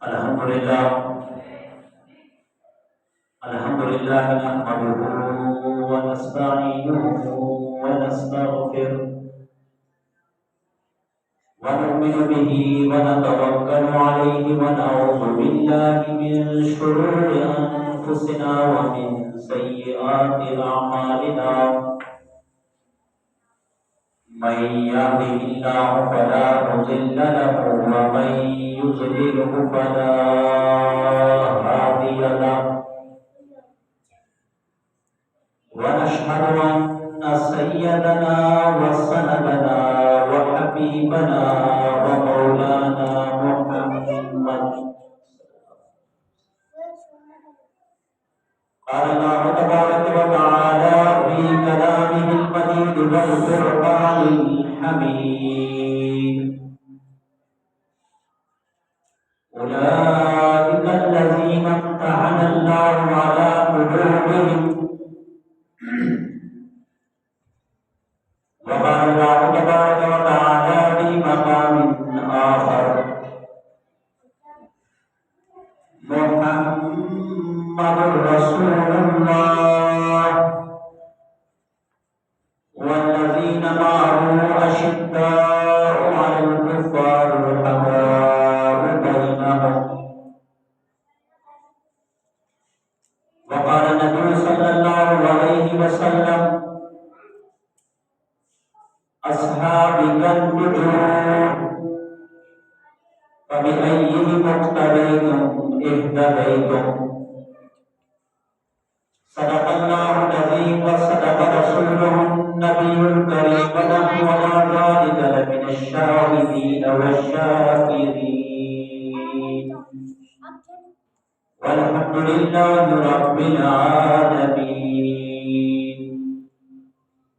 الحمد لله نحمده ونستعينه ونستغفره ونؤمن به ونتوكل عليه ونعوذ بالله من شرور أنفسنا ومن سيئات أعمالنا من يهده الله فلا مضل له ومن يضلله فلا هادي له ونشهد أن سيدنا وسندنا وحبيبنا ومولانا محمد قال الله تبارك وتعالى في كلامه المجيد والفرقان الحميد أولئك الذين امتحن الله على قلوبهم وقال الله تبارك وتعالى في مقام آخر محمد رسول الله والذين معه أشداء على الكفار رحماء بينهم وقال النبي صلى الله عليه وسلم أصحابي كالنجوم فبأيهم اقتديتم اهتديتم صدق الله العظيم وصدق رسوله النبي الكريم ونحن على ذلك لمن الشاهدين والشاكرين والحمد لله رب العالمين.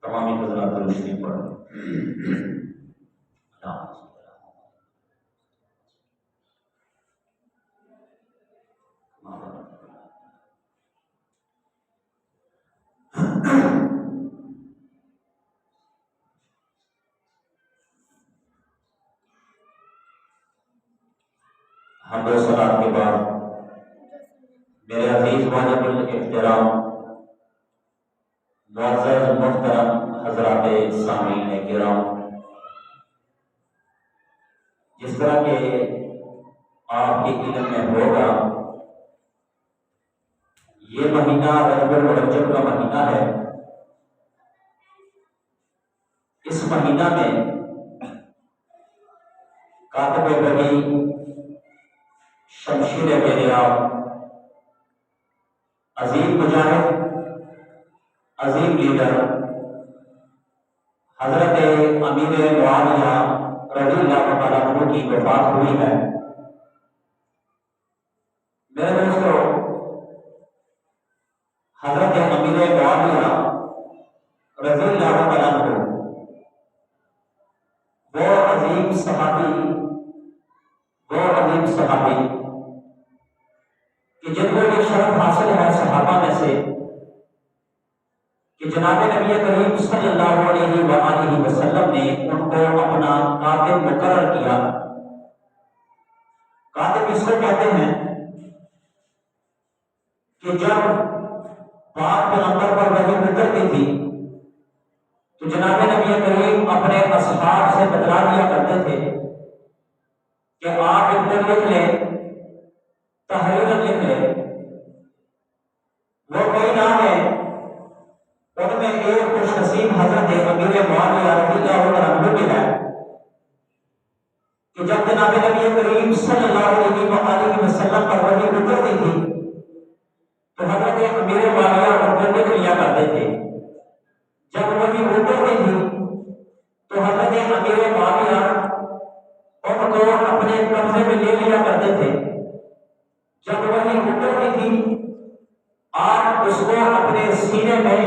تمام حضرات درود پڑھ حمد و صلات کے بعد میرے عزیز واجب الاحترام معزز محترم حضرات سامعین کرام، جس طرح کہ آپ کے علم میں ہوگا یہ مہینہ رجب الرجب کا مہینہ ہے. اس مہینہ میں کاتب بڑی شمشیر بریاب عظیم مجاہد عظیم لیڈر حضرت امیر معاویہ رضی اللہ تعالیٰ عنہ کی وفات ہوئی ہے. میرے دوستو، حضرت امیر معاویہ رضی اللہ تعالیٰ عنہ وہ عظیم صحابی کہ جن کو یہ شرف حاصل ہے صحابہ میں سے کہ جناب نبی کریم صلی اللہ علیہ وآلہ وسلم نے ان کو اپنا کاتب مقرر کیا. کاتب اس کو کہتے ہیں کہ جب پاک پیغمبر پر وحی اترتی تھی تو جناب نبی کریم اپنے اصحاب سے بتلا دیا کرتے تھے کہ آپ ان کو لکھ لیں، تحریر لکھ لیں. وہ کوئی نام ہے، ان میں ایک خوش نصیب حضرت امیر معاویہ رضی اللہ عنہ بھی ہے کہ جب جناب نبی کریم صلی اللہ علیہ وآلہ وسلم پر وحی اترتی تھی تو حضرت امیر معاویہ ان کو لکھ لیا کرتے تھے. جب وحی اترتی تھی تو حضرت امیر معاویہ ان کو اپنے قبضے میں لے لیا کرتے تھے. جب وحی اترتی تھی آپ اس کو اپنے سینے میں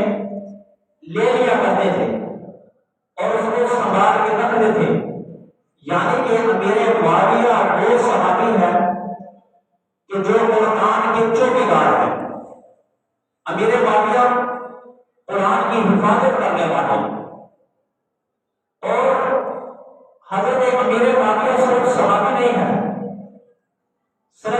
لے لیا کرتے تھے اور اس کو سنبھال کے رکھتے تھے. یعنی کہ امیر معاویہ وہ صحابی ہے کہ جو قرآن کے چوکیدار ہے. امیر معاویہ قرآن کی حفاظت کرنے والے اور حضرت امیر معاویہ صرف صحابی نہیں ہے، صرف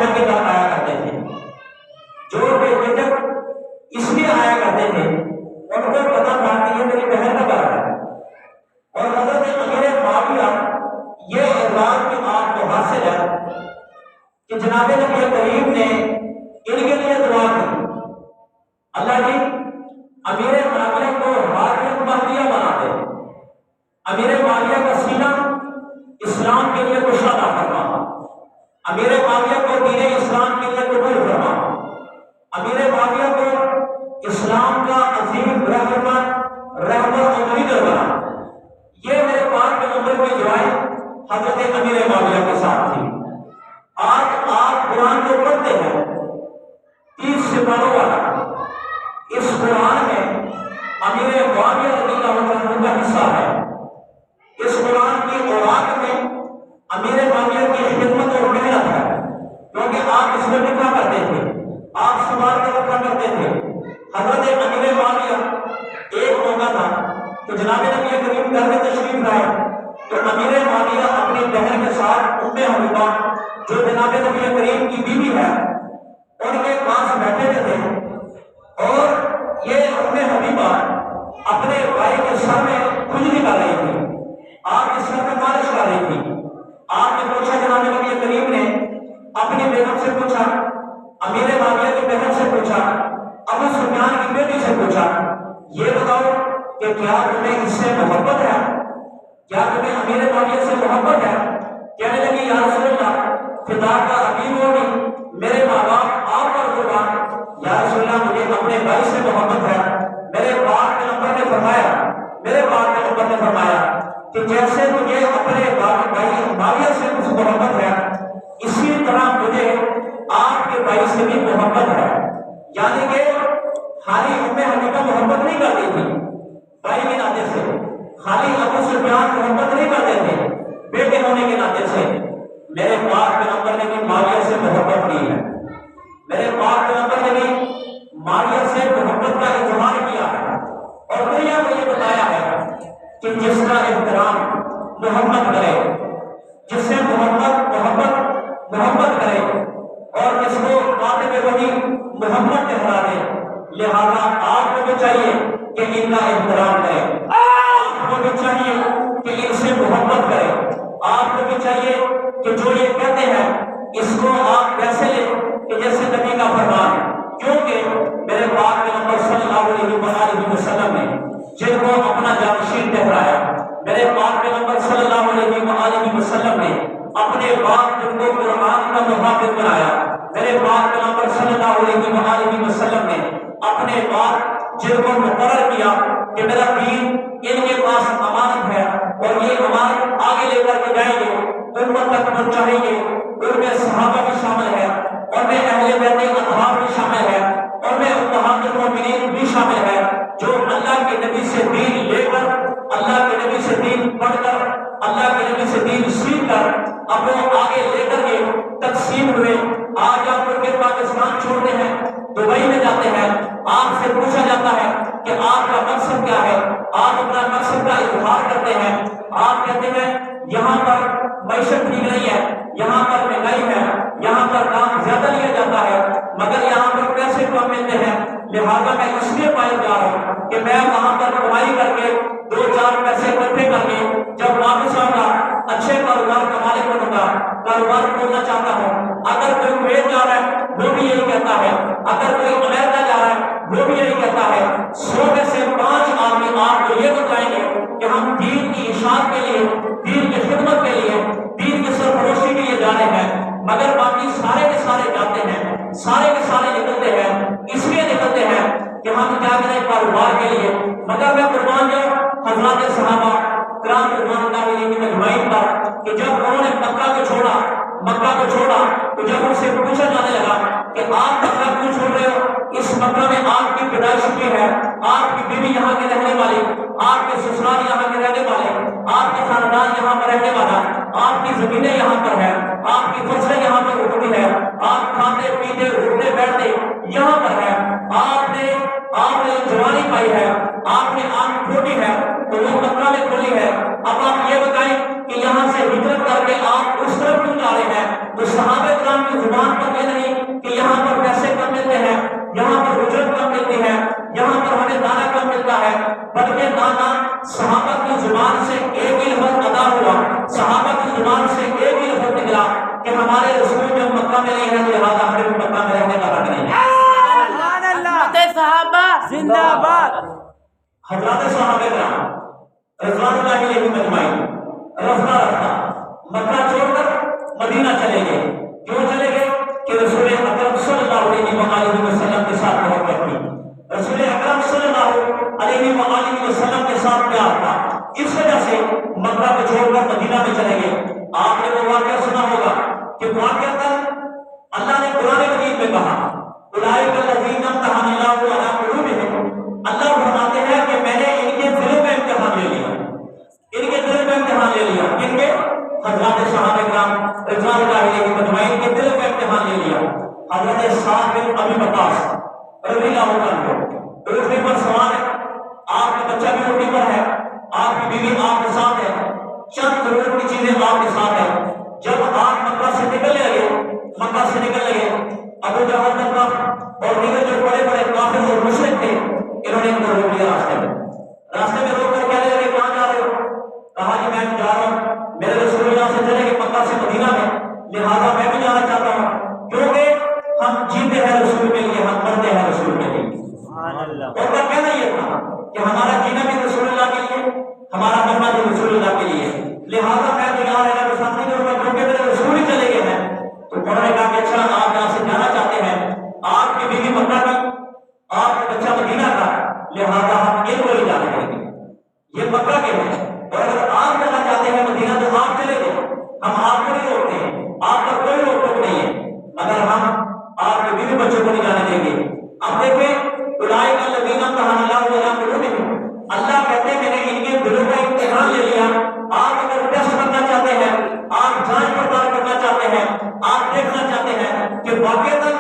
بہن کے گھر آیا کرتے تھے، جو بے جھجک اس لیے آیا کرتے تھے ان کو پتا تھا کہ یہ میری بہن کا گھر ہے، اور حضرت امیر معاویہ یہ اعلان کی آپ کو حاصل ہے کہ جناب نبی کریم نے ان کے لیے دعا کی، اللہ جی امیر معاویہ کو حاکم مہدیہ بنا دے، امیر معاویہ کا سینہ اسلام کے لیے کشادہ فرما، امیر معاویہ کو دین اسلام کے لیے قبول فرما، امیر معاویہ کو اسلام کا عظیم رہبر اور لیڈر بنا۔ یہ میرے پاک پیغمبر کی دعائیں حضرت امیر معاویہ کے ساتھ تھی۔ آج آپ قرآن کو پڑھتے ہیں 30 سپاروں والا، اس قرآن میں امیر معاویہ رضی اللہ عنہ کا حصہ ہے، اس قرآن کی اوراق میں امیر معاویہ کی خدمت اور محنت ہے، کیونکہ آپ اس میں لکھا کرتے تھے، آپ سنبھال کر رکھا کرتے تھے۔ حضرت امیر معاویہ ایک موقع تھا کہ جناب نبی کریم گھر میں تشریف لائے تو امیر معاویہ اپنی بہن کے ساتھ ام حبیبہ جو جناب نبی کریم کی بیوی ہے ان کے پاس بیٹھے ہوئے تھے، اور یہ ام حبیبہ اپنے بھائی کے سر میں کھجلی کر رہی تھی، آپ کے سر میں مالش کر رہی تھی۔ آپ نے پوچھا، جناب نبی کریم نے اپنی بیگم سے پوچھا، امیر معاویہ کی بہن سے پوچھا، ابو سفیان کی بیٹی سے پوچھا، یہ بتاؤ کہ کیا تمہیں اس سے محبت ہے، کیا تمہیں امیر معاویہ سے محبت ہے؟ کہنے لگی یا رسول اللہ فدا کا حبیب ہوگی میرے ماں باپ آپ پر قربان، یا رسول اللہ مجھے اپنے بھائی سے محبت ہے۔ میرے پاک پیغمبر نے فرمایا کہ جیسے تجھے اپنے بھائی معاویہ سے کچھ محبت ہے اسی طرح مجھے آپ کے بھائی سے بھی محبت ہے۔ یعنی کہ خالی ام حبیبہ محبت نہیں کرتی تھی بھائی کے ناطے سے، خالی ابو سفیان محبت نہیں کرتے تھے بیٹے ہونے کے ناطے سے، میرے پاک پیغمبر نے بھی معاویہ سے محبت کی ہے، میرے پاک پیغمبر نے بھی معاویہ سے محبت کا اظہار کیا ہے، اور دنیا کو یہ بتایا ہے کہ جس کا احترام محبت کرے، جس سے محبت کرے، اور جس کو کاتب وحی محمد کہلا دے، لہذا آپ کو بھی چاہیے کہ ان کا احترام کرے، آپ کو بھی چاہیے کہ ان سے محبت کرے، آپ کو بھی چاہیے کہ جو یہ کہتے ہیں اس کو آپ ویسے لیں کہ جیسے نبی کا فرمان، کیونکہ میرے پاک پیغمبر صلی اللہ علیہ وسلم نے جن کو اپنا جانشین ٹھہرایا، میرے پاک پیغمبر صلی اللہ علیہ وسلم نے اپنے باپ جن کو قرآن کا محافظ بنایا، میرے پاک پیغمبر صلی اللہ علیہ وسلم نے اپنے باپ جن کو مقرر کیا کہ میرا دین ان کے پاس امانت ہے اور یہ امانت آگے لے کر کے جائیں گے، امت تک پہنچائیں گے، ان میں صحابہ بھی شامل ہے، اور میں اہل بیت اطہار بھی شامل ہے، اور میں امہات المؤمنین بھی شامل ہے، جو اللہ کے نبی سے دین لے کر، اللہ کے نبی سے دین پڑھ کر، اللہ کے نبی سے دین سیکھ کر اب وہ آگے لے کر کے تقسیم ہوئے۔ آج آپ کے پاکستان چھوڑتے ہیں، دبئی میں جاتے ہیں، آپ سے پوچھا جاتا ہے کہ آپ کا مقصد کیا ہے، آپ اپنا مقصد کا اظہار کرتے ہیں، آپ کہتے ہیں یہاں پر معیشت ٹھیک نہیں ہے، یہاں پر مہنگائی ہے، یہاں پر کام زیادہ لیا جاتا ہے، مگر یہاں پر پیسے کم ملتے ہیں، لہذا میں اس لیے باہر جا رہا ہوں کہ میں وہاں پر کمائی کر کے 2-4 پیسے اکٹھے کر کے جب واپس آؤں گا اچھے کاروبار کا مالک بنوں گا، کاروبار کھولنا چاہتا ہوں۔ اگر کوئی کویت جا رہا ہے وہ بھی یہی کہتا ہے، اگر کوئی امریکہ جا رہا ہے وہ بھی یہی کہتا ہے۔ 100 میں سے 5 آدمی آپ کو یہ بتائیں گے کہ ہم دین کی اشاعت کے لیے، دین کی خدمت کے لیے، دین کی سرفروشی کے لیے جا رہے ہیں، مگر باقی سارے کے سارے جاتے ہیں، سارے کے سارے نکلتے ہیں، اس لیے نکلتے ہیں کہ ہم کیا کریں کاروبار کے لیے۔ مگر میں قربان جاؤں حضرات صحابہ کرام رضوان اللہ علیہم اجمعین پر کہ جب انہوں نے مکہ کو چھوڑا تو جب ان سے پوچھا جانے لگا کہ آپ مکہ کیوں چھوڑ رہے ہو، اس مکہ میں آپ کی پیدائش ہوئی ہے، آپ کی بیوی یہاں کے رہنے والی، آپ کے سسرال یہاں کے رہنے والے، آپ کے خاندان یہاں پر رہنے والا، آپ کی زمینیں یہاں پر ہے، آپ کی فصلیں یہاں پر اگتی ہے، آپ کھاتے پیتے اٹھتے بیٹھتے یہاں پر ہے، آپ نے جوانی پائی ہے، آپ نے آنکھ کھولی ہے تو وہ مکہ میں کھولی ہے، اب آپ یہ بتائیں کہ یہاں سے ہجرت کر کے آپ اس طرف کیوں جا رہے ہیں؟ تو صحابہ کرام کی زبان پر یہ نہیں کہ یہاں پر پیسے کم ملتے ہیں، یہاں پر اجرت کم ملتی ہے، یہاں پر ہمیں دانا کم ملتا ہے، بلکہ دانا صحابہ کی زبان سے ایک ہی لفظ ادا ہوا، صحابہ کی زبان سے ایک ہی لفظ نکلا کہ ہمارے رسول جب مکہ میں نہیں ہے تو لہٰذا ہمیں بھی مکہ میں رہنے کا حق نہیں ہے۔ صحابہ زندہ باد۔ حضرات صحابہ کرام رضوان اللہ علیہ مجمعین رفتہ رفتہ مکہ چھوڑ کر مدینہ چلے گئے۔ کیوں چلے گئے؟ کہ رسول اکرم صلی اللہ علیہ وآلہ وسلم کے ساتھ محبت تھی، رسول اکرم صلی اللہ علیہ وآلہ وسلم کے ساتھ پیار تھا، اس وجہ سے مکہ کو چھوڑ کر مدینہ میں چلے گئے۔ آپ نے وہ واقعہ سنا ہوگا کہ واقعہ اللہ نے قرآن مجید میں کہا اولئک الذین امتحن اللہ علی قلوبہم، اللہ فرماتے ہیں کہ میں نے ان کے دلوں میں امتحان لے لیا، ان کے دلوں میں امتحان لے لیا۔ کن کے؟ حضرات صحابہ کرام رضوان اللہ علیہ مجمعین کے دلوں میں امتحان لے لیا۔ حضرت سعد بن ابی وقاص رضی اللہ عنہ اونٹنی پر سوار ہے، آپ کا بچہ بھی اونٹنی پر ہے، آپ کی بیوی آپ کے ساتھ ہے، چند ضرورت کی چیزیں آپ کے ساتھ ہے۔ جب آپ مکہ سے نکلنے لگے ابو جہل کا اور دیگر جو بڑے بڑے کافر اور مشرک تھے، انہوں نے ان کو روک لیا راستے میں روک کر کہنے لگے کہاں جا رہے ہو؟ کہا کہ میں جا رہا ہوں، میرے رسول اللہ سے چلے گئے مکہ سے مدینہ میں، لہٰذا میں بھی جانا چاہتا ہوں، کیونکہ ہم جیتے ہیں رسول کے لیے، ہم مرتے ہیں رسول کے لیے۔ ان کا کہنا یہ تھا کہ ہمارا جینا بھی رسول اللہ کے لیے، ہمارا مرنا بھی رسول اللہ کے لیے، لہٰذا میں تو یہاں رہنا پسند نہیں کروں گا کیونکہ میرے رسول ہی چلے گئے ہیں۔ تو انہوں نے کہا کہ اچھا آپ یہاں سے جانا چاہتے ہیں، آپ کی بیوی مکہ کی، آپ کا بچہ مدینہ کا، لہٰذا ہم ان کو ہی جانے دیں گے، یہ مکہ کے ہیں، اور اگر آپ جانا چاہتے ہیں مدینہ تو آپ چلے گئے، ہم آپ کو نہیں روکتے ہیں، آپ کا کوئی روک ٹوک نہیں ہے، مگر ہم آپ کے بیوی بچوں کو نہیں جانے دیں گے۔ اب دیکھیں اولئک الذین امتحن اللہ علی قلوبہم، اللہ کہتے ہیں میں نے ان کے دلوں کا امتحان لے لیا۔ آپ اگر ٹیسٹ کرنا چاہتے ہیں، آپ جانچ پڑتال کرنا چاہتے ہیں، آپ دیکھنا چاہتے ہیں کہ واقعتاً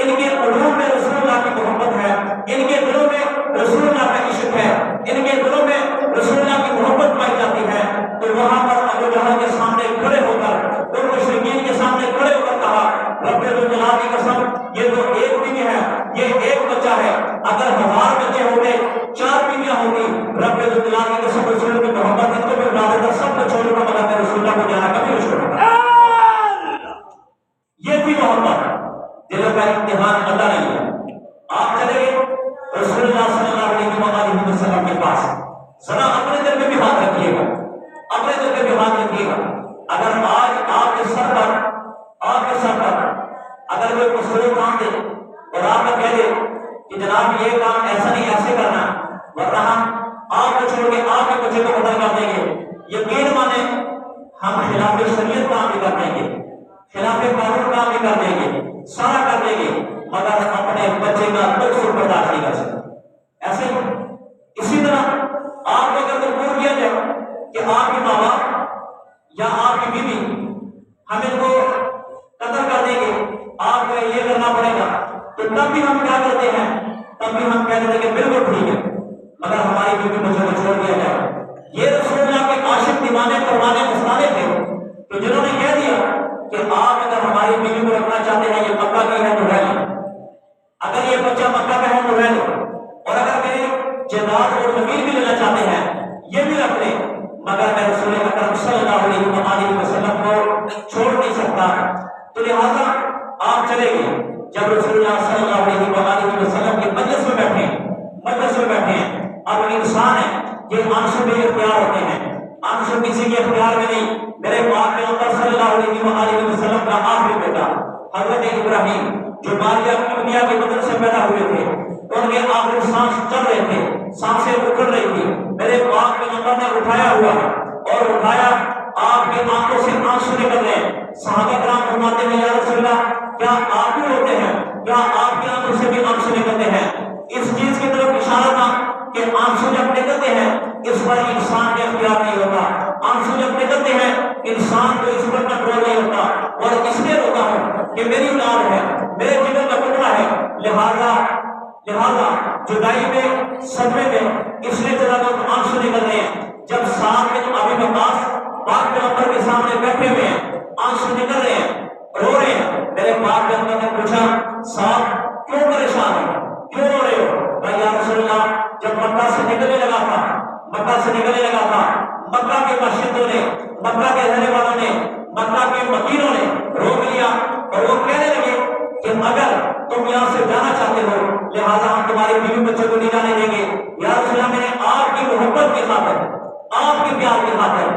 ان کے قلوب میں رسول اللہ کی محبت ہے، ان کے دلوں میں رسول اللہ کا عشق ہے، ان کے دلوں میں رسول اللہ کی محبت پائی جاتی ہے، تو وہاں پر ابو جہل کے سامنے کھڑے ہو کر ان مشرکین کے سامنے کھڑے ہو کر کہا رب ذوالجلال کی قسم یہ تو ایک بیوی ہے، یہ ایک بچہ ہے، اگر 1000 بچے ہوتے 4 بیویاں ہوتی، رب ذوالجلال کی قسم رسول کی محبت ان کو بھی اڑا دیتا، سب کو چھوڑ کر مگر میں رسول اللہ کو جانا کبھی نہیں چھوڑوں گا۔ یہ تھی محبت، دلوں کا امتحان اللہ نہیں ہے۔ آپ چلے گئے رسول اللہ صلی اللہ علیہ وسلم کے پاس، ذرا اپنے دل میں بھی ہاتھ رکھیے گا، اپنے دل میں بھی ہاتھ رکھیے گا، اگر آج آپ کے سر پر اگر کوئی مصروف کام دے اور آپ کو کہہ دے کہ جناب یہ کام ایسا نہیں ایسے کرنا، ورنہ ہم آپ کو چھوڑ کے آپ کے بچے کو قتل کر دیں گے، یقین مانے ہم خلاف شریعت کام بھی کر دیں گے، خلاف قانون کام بھی کر دیں گے، سارا کر دیں گے، مگر اپنے بچے کا کوئی سکھ برداشت نہیں کر سکتے۔ ایسے اسی طرح آپ کو اگر مجبور کیا جائے کہ آپ کے ماں باپ یا آپ کی بیوی ہم ان کو قتل کر دیں گے، آپ کو یہ کرنا پڑے گا، تو تب بھی ہم کیا کرتے ہیں؟ تب بھی ہم کہتے ہیں کہ بالکل ٹھیک ہے، مگر ہماری بیوی بچوں کو چھوڑ دیا جائے۔ یہ رسول اللہ کے عاشق دیوانے پروانے مستانے تھے، تو جنہوں نے کہہ دیا کہ آپ اگر ہماری بیوی کو رکھنا چاہتے ہیں، یہ مکہ کی ہے تو رہ لیں، اگر یہ بچہ مکہ کا ہے تو رہ لیں، اور اگر میری جائیداد اور زمین بھی لینا چاہتے ہیں یہ بھی رکھ لیں، مگر میں رسول اکرم صلی اللہ علیہ وسلم کو چھوڑ نہیں سکتا۔ تو لہٰذا آپ چلے گئے، جب رسول اللہ صلی اللہ علیہ وسلم کے مجلس میں بیٹھے ہیں، اب انسان ہے، یہ آنسو بھی اختیار ہوتے ہیں، آنسو کسی کے اختیار میں نہیں۔ میرے پاک پیغمبر صلی اللہ علیہ وسلم کا آخری بیٹا حضرت ابراہیم جو ماریہ قبطیہ کے بدن سے پیدا ہوئے تھے، ان کے آخری سانس چل رہے تھے، سانسیں اکھڑ رہی تھی، میرے پاک پیغمبر نے اٹھایا ہوا اور اٹھایا، آپ کی آنکھوں سے آنسو نکل رہے ہیں۔ صحابہ کرام فرماتے ہیں یا رسول اللہ کیا آپ بھی روتے ہیں؟ کیا آپ کی آنکھوں سے بھی آنسو نکلتے ہیں؟ اس چیز کی طرف اشارہ تھا کہ آنسو جب نکلتے ہیں اس پر انسان کے اختیار نہیں ہوتا، آنسو جب نکلتے ہیں انسان کو اس پر کنٹرول نہیں ہوتا، اور اس لیے روتا ہوں کہ میری اولاد ہے، میرے جگر کا ٹکڑا ہے، لہذا جدائی میں صدمے میں اس لیے ذرا بہت آنسو نکل رہے ہیں۔ جب سعد بن ابی وقاص پاک پیغمبر کے سامنے بیٹھے ہوئے ہیں، آنسو نکل رہے ہیں، رو رہے ہیں، میرے پاک سعد بن عمر نے پوچھا سعد کیوں پریشان ہو کیوں رو رہے ہو؟ بھائی یا رسول اللہ جب مکہ سے نکلنے لگا تھا مکہ کے باشندوں نے مکہ کے رہنے والوں نے مکہ کے وکیلوں نے روک لیا اور وہ کہنے لگے کہ اگر تم یہاں سے جانا چاہتے ہو لہٰذا ہم تمہارے بیوی بچوں کو نہیں جانے دیں گے۔ یا رسول اللہ میں نے آپ کی محبت کی خاطر آپ کے پیار کی خاطر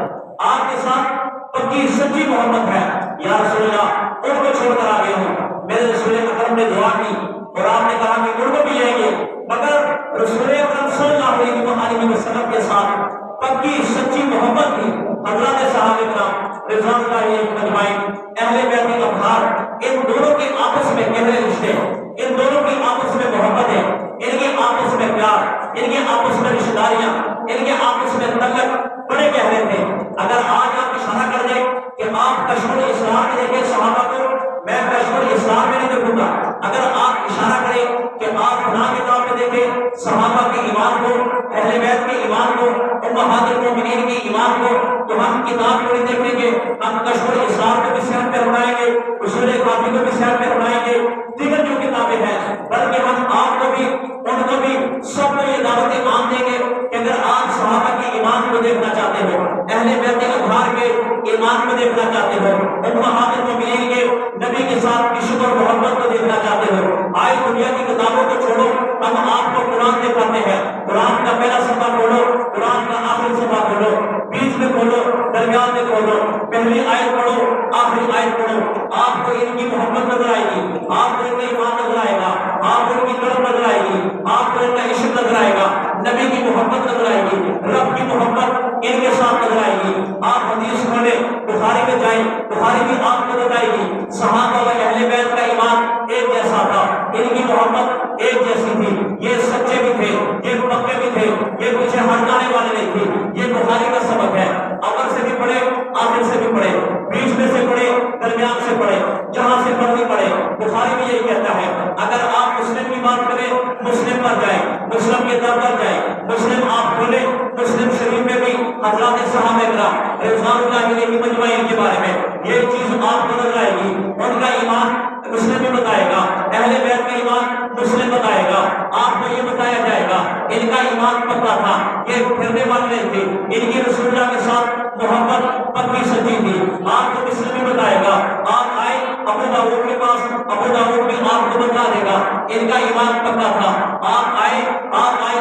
آپ کے ساتھ پکی سچی محبت ہے یا رسول اللہ ان کو چھوڑ کر آ گیا ہوں۔ میرے رسول اکرم نے دعا کی اور آپ نے کہا کہ ان کو بھی لیں گے، مگر رسول اکرم صلی اللہ علیہ وسلم کے ساتھ پکی سچی محبت تھی۔ حضرات صحابہ کرام رضوان اللہ علیہم اجمعین اہل بیت اطہار ان دونوں کے آپس میں گہرے رشتے، ان دونوں کی آپس میں محبت ہے، ان کے آپس میں پیار، ان کے آپس میں رشتہ داریاں، ان کے آپس میں تعلق بڑے گہرے تھے۔ اگر آج آپ اشارہ کر دیں کہ آپ کشف الاسرار میں دیکھیں صحابہ کو، میں کشف الاسرار میں نہیں دیکھوں گا۔ اگر آپ اشارہ کریں کہ آپ فلاں کتاب میں دیکھیں صحابہ کے ایمان کو، اہل بیت کے ایمان کو، امہات المومنین کے ایمان کو، تو ہم کتاب کو نہیں دیکھیں گے، ہم کشف الاسرار کو بھی صحت پہ اڑائیں گے، اصول کافی کو بھی صحت پہ اڑائیں گے، دیگر جو کتابیں ہیں، بلکہ ہم آپ کو بھی ان کو بھی سب کو یہ دعوت عام دیں گے کہ اگر آپ صحابہ کے ایمان کو دیکھنا چاہتے ہو، اہل بیت اطہار کے ایمان کو دیکھنا چاہتے ہو، امہات المومنین کے نبی کے ساتھ عشق اور محبت کو دیکھنا چاہتے ہو، آئے دنیا کی کتابوں کو چھوڑو، ہم آپ کو قرآن دکھاتے ہیں۔ قرآن کا پہلا صفحہ کھولو، قرآن کا آخری صفحہ کھولو، بیچ میں کھولو، درمیان میں کھولو، پہلی آیت پڑھو، آخری آیت پڑھو، آپ کو ان کی محبت نظر آئے گی، آپ کو ان کا ایمان نظر آئے گا، آپ کو ان کی طرف نظر آئے گی، آپ کو ان کا عشق نظر آئے گا، نبی کی محبت نظر آئے گی، رب کی محبت ان کے ساتھ نظر آئے گی۔ آپ حدیث کھولیں، بخاری میں جائیں، بخاری بھی آپ کو بتائے گی صحابہ و اہل بیت کا ایمان ایک جیسا تھا، ان کی محبت ایک جیسی تھی، یہ سچے بھی تھے، یہ پکے بھی تھے، یہ پیچھے ہٹ جانے والے نہیں تھے۔ یہ بخاری کا سبق ہے، اول سے بھی پڑھے آخر سے بھی پڑھے، بیچ میں سے پڑھے درمیان سے پڑھے، جہاں سے مرضی پڑھے۔ بخاری بھی یہی کہتا ہے اگر آپ مسلم کی بات کریں مسلم پر جائیں، مسلم کے در پر جائیں، مسلم آپ کھولیں، مسلم شریف میں بھی حضرات صحابہ کرام رضوان اللہ علیہم اجمعین کے بارے میں یہ چیز آپ کو نظر آئے گی۔ ان کا ایمان مسلم بھی بتائے گا، اہل بیت کا ایمان مسلم بتائے گا، آپ کو یہ بتایا جائے گا ان کا ایمان پکا تھا، یہ پھرنے والے نہیں تھے، ان کی رسول اللہ کے ساتھ محبت پکی سچی تھی، آپ کو مسلم بھی بتائے گا۔ آپ آئے ابو داؤد کے پاس، ابو داؤد بھی آپ کو بتا دے گا ان کا ایمان پکا تھا۔ آپ آئے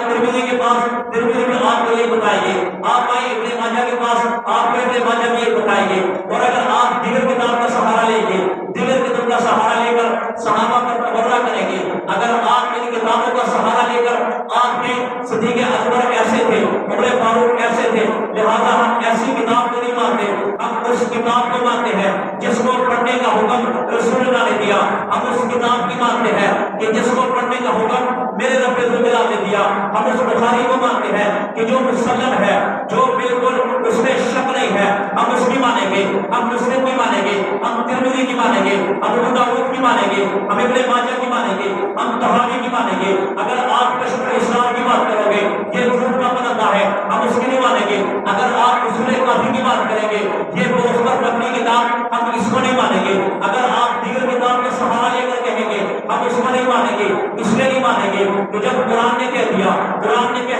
ترمذی کے پاس، ترمذی میں آپ کو یہ بتائیں گے۔ آپ آئے ابن ماجہ کے پاس، آپ کو ابن ماجہ بھی یہ بتائیں گے۔ اور اگر آپ دیگر کتاب کا سہارا لیں گے، دیگر کتاب کا سہارا لے کر صحابہ پر تبرہ کریں گے، اگر آپ ان کتابوں کا سہارا لے کر آپ کے صدیق اکبر ایسے تھے، عمر فاروق ایسے تھے، لہذا ہم ایسی کتاب کو نہیں مانتے، ہم اس کتاب کو مانتے ہیں جس کو پڑھنے کا حکم رسول اللہ نے دیا، ہم اس کتاب کی مانتے ہیں کہ جس کو پڑھنے کا حکم میرے رب ذوالجلال نے دیا، ہم اس بخاری کو مانتے ہیں کہ جو مسلم ہے، جو بالکل اس میں شک نہیں ہے، ہم اس کی مانیں گے، ہم مسلم کی مانیں گے، ہم ترمذی کی مانیں گے، ہم ابو داؤد کی مانیں گے، ہم ابن ماجہ کی مانیں گے، ہم طحاوی کی مانیں گے۔ اگر آپ کشف الاسرار کی بات کرو گے یہ جھوٹ کا پرندہ ہے، ہم اس کی نہیں مانیں گے۔ اگر آپ اصول کافی کی بات کریں گے یہ بہت پر لکڑی کتاب، ہم اس کو نہیں مانیں گے۔ اگر آپ دیگر کتاب کا سہارا لے کر کہیں گے ہم اس کو نہیں مانیں گے، اس لیے نہیں مانیں گے کہ جب قرآن نے کہہ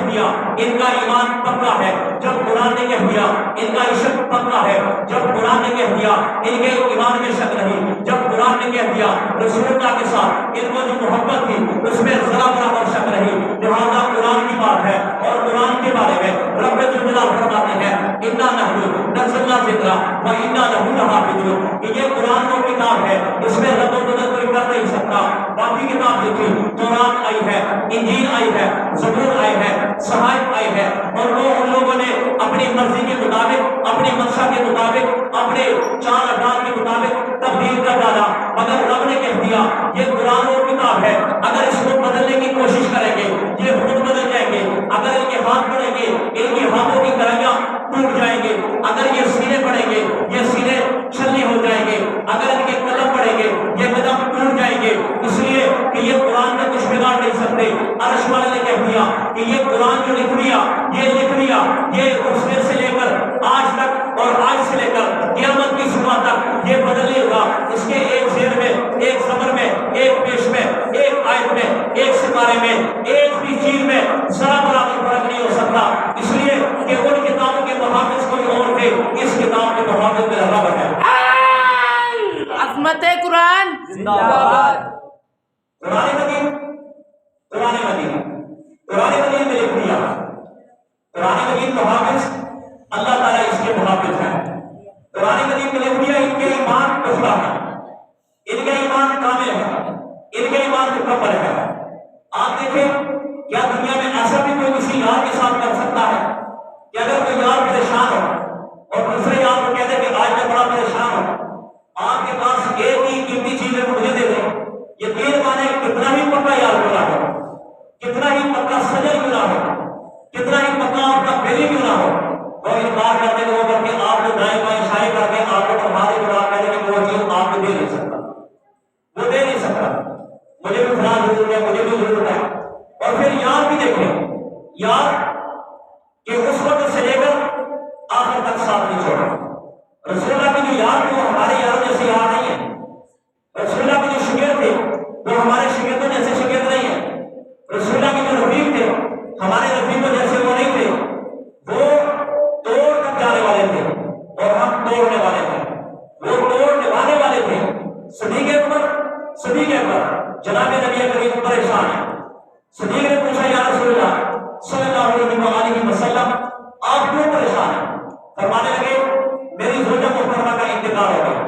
دیا ان کا ایمان پکا ہے، جب قرآن نے کہہ دیا ان کا عشق پکا ہے، جب قرآن نے کہہ دیا ان کے ایمان میں شک نہیں، جب قرآن نے کہہ دیا رسول اللہ کے ساتھ ان کو جو محبت تھی اس میں ذرا برابر شک نہیں، لہذا قرآن کی بات ہے اور قرآن کے بارے میں رب ذوالجلال فرماتے ہیں انا نحن نزلنا الذکر و انا لہ لحافظون، کہ یہ قرآن وہ کتاب ہے اس میں رد و بدل کوئی کر نہیں سکتا۔ باقی کتاب جو تھی قرآن آئی ہے، انجیل آئی ہے، زبور آئی ہے، صحائف آئی ہے، اور وہ ان لوگوں نے اپنی مرضی کے مطابق، اپنی منشا کے مطابق، اپنے چار افراد کے مطابق تبدیل کر ڈالا، مگر رب نے کہہ دیا یہ قرآن وہ کتاب ہے، اگر اس کو بدلنے کی کوشش کریں گے یہ خود بدل جائیں گے، اگر ان کے ہاتھ پڑیں گے ان کے ہاتھوں کی کڑائیاں ٹوٹ جائیں گے، اگر یہ سینے پڑیں گے یہ سینے چھلنی ہو جائیں گے، اگر ان کے قدم پڑیں گے یہ قدم ٹوٹ جائیں گے، اس لیے کہ یہ قرآن میں کچھ بگاڑ نہیں سکتے۔ عرش والے نے کہہ دیا کہ یہ قرآن جو لکھ لیا یہ اس میں سے لے کر آج تک اور آج سے لے کر قیامت کی صبح تک یہ بدل نہیں ہوگا، اس کے ایک زیر میں ایک بارے میں ایک بھی چیز میں ذرا برابر فرق نہیں ہو سکتا، اس لیے کہ ان کتابوں کے محافظ کوئی اور تھے، اس کتاب کے محافظ میرا رب ہے۔ عظمت قرآن زندہ باد۔ قرآن مجید میں لکھ دیا، قرآن مجید محافظ اللہ تعالیٰ اس کے محافظ ہیں۔ قرآن مجید میں لکھ دیا ان کے ایمان پختہ ہے، ان کا ایمان کامل ہے، ان کا ایمان مکمل ہے۔ آپ دیکھیں کیا دنیا میں ایسا بھی کوئی کسی یار کے ساتھ کر سکتا ہے کہ اگر کوئی یار پریشان ہو اور دوسرے یار کو کہہ دے کہ آج میں بڑا پریشان ہوں، آپ کے پاس ایک ہی قیمتی چیز ہے مجھے دے دیں، یقین مانے کتنا ہی پکا یار کیوں نہ ہو، کتنا ہی پکا سجن کیوں نہ ہو، کتنا ہی پکا آپ کا بیلی کیوں نہ ہو، وہ انکار کرنے کو کر کے آپ کو دائیں بائیں اشارے کر کے آپ کو ہمارے بڑا کہنے کہ وہ چیز آپ کو دے نہیں سکتا، وہ دے نہیں سکتا، مجھے بھی فلاں ضرورت ہے، مجھے بھی ضرورت ہے۔ اور پھر یار بھی دیکھیں، یار کہ اس وقت سے لے کر آخر تک ساتھ نہیں چھوڑا۔ رسول اللہ کے جو یار تھے وہ ہمارے یاروں جیسے یار نہیں ہیں، رسول اللہ کے جو شگرد تھے وہ ہمارے شگردوں جیسے شگرد نہیں ہیں، رسول اللہ کے جو رفیق تھے ہمارے رفیقوں جیسے وہ نہیں تھے، وہ توڑ کر جانے والے تھے اور ہم توڑنے والے تھے، وہ توڑ نبھانے والے تھے۔ صدیق اکبر جناب نبی کریم پریشان ہے، صدیق نے پوچھا یا رسول اللہ صلی اللہ علیہ وسلم آپ کیوں پریشان ہیں؟ فرمانے لگے میری زوجہ محترمہ کا انتقال ہو گیا،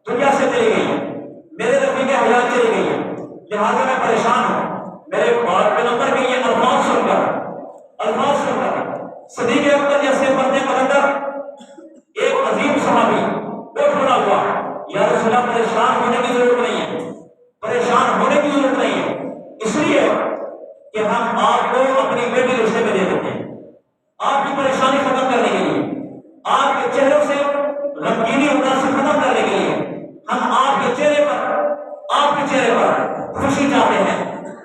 دنیا سے چلی گئی ہے، میرے رفیق حیات چلی گئی ہے، لہٰذا میں پریشان ہوں۔ میرے پاک پیغمبر کے یہ الفاظ سن کر صدیق اکبر جیسے مرد مقدر ایک عظیم صحابی وہ کھڑا ہوا، یا رسول اللہ پریشان ہونے کی ضرورت نہیں ہے، پریشان ہونے کی ضرورت نہیں ہے، اس لیے کہ ہم آپ کو اپنی بیٹی رشتے میں دے دیتے ہیں، آپ کی پریشانی ختم کرنے کے لیے، آپ کے چہروں سے غمگینی اداسی ختم کرنے کے لیے ہم آپ کے چہرے پر خوشی چاہتے ہیں،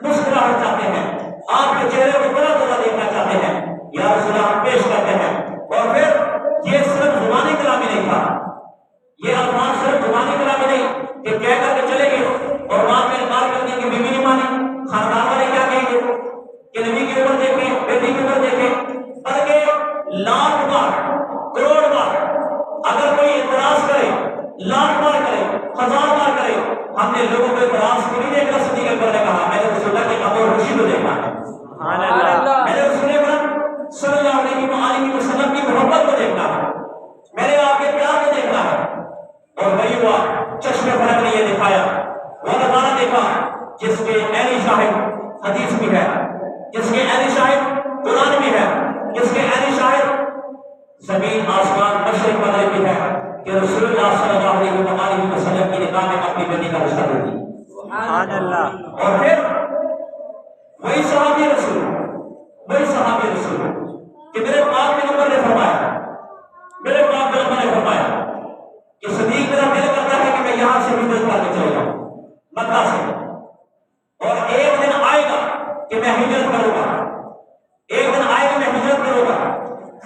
مسکراہٹ چاہتے ہیں، آپ کے چہرے کو بڑا بڑا دیکھنا چاہتے ہیں، یا رسول اللہ پیش کرتے ہیں۔ اور پھر یہ صرف زبانی کلامی نہیں تھا، یہ الفاظ صرف زبانی کلامی نہیں کہ کہہ کر کے چلے گئے اور بعد میں انکار کرنے کی بیوی نہیں مانی، خاندان والے کیا کہیں گے کہ نبی کے اوپر دیکھیں، بیٹی کے اوپر دیکھیں، بلکہ لاکھ بار کروڑ بار اگر کوئی اعتراض کرے، لاکھ بار کرے، ہزار بار کرے، ہم نے لوگوں کو اعتراض کو نہیں دیکھا۔ صدیق اکبر نے کہا میں نے رسول اللہ کی ابو خوشی کو دیکھنا ہے، میں نے رسول اکرم صلی اللہ علیہ وسلم کی محبت کو دیکھنا ہے، میں نے آپ کے پیار کو دیکھنا ہے۔ اور وہی ہوا، چشم فلک نے یہ دکھایا، وہ نظارہ دیکھا جس کے عینی شاہد حدیث بھی ہے، جس کے عینی شاہد قرآن بھی ہے، جس کے عینی شاہد زمین آسمان مشرق مغرب بھی ہے کہ رسول اللہ صلی اللہ علیہ وسلم کی نکاح میں اپنی بیٹی کا رشتہ دے دی۔ اور پھر وہی صحابی رسول کہ میرے پاک پیغمبر نے فرمایا کہ صدیق میرا دل کرتا ہے کہ میں یہاں سے ہجرت کر کے چلے جاؤں مکہ سے، اور ایک دن آئے گا کہ میں ہجرت کروں گا،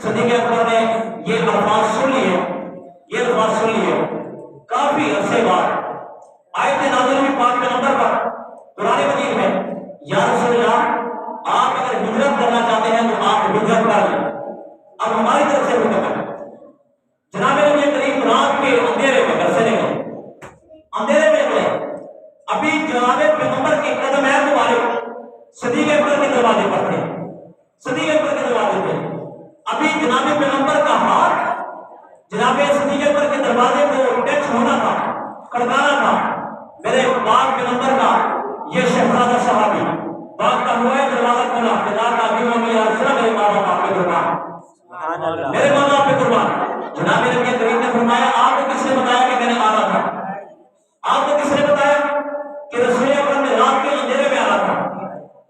صدیق اکبر نے یہ الفاظ سن لیے، کافی عرصے بعد آیت نازل ہوئی پاک پیغمبر پر قرآن مجید میں، یا رسول اللہ آپ اگر ہجرت کرنا چاہتے ہیں تو آپ ہجرت کر لیں، اب ہماری طرف سے حکم ہے۔ جناب نبی کریم رات کے اندھیرے میں گھر سے نکلے، ابھی جناب پیغمبر کے قدم مبارک صدیق اکبر کے دروازے پر تھے، ابھی جناب پیغمبر کا ہاتھ جناب صدیق اکبر کے دروازے کو ٹچ ہونا تھا، کھڑکانا تھا۔ میرے پاک پیغمبر کا یہ شہزادہ صحابی باغ کا ہوا ہے، دروازہ کھولا، خدا کا ابھی یا رسول اللہ میرے ماں باپ آپ پہ قربان، میرے ماں باپ پہ قربان۔ جناب نبی کریم نے فرمایا آپ کو کس نے بتایا کہ میں نے آنا تھا؟ آپ کو کس نے بتایا کہ رسول اکرم نے رات کے اندھیرے میں آنا تھا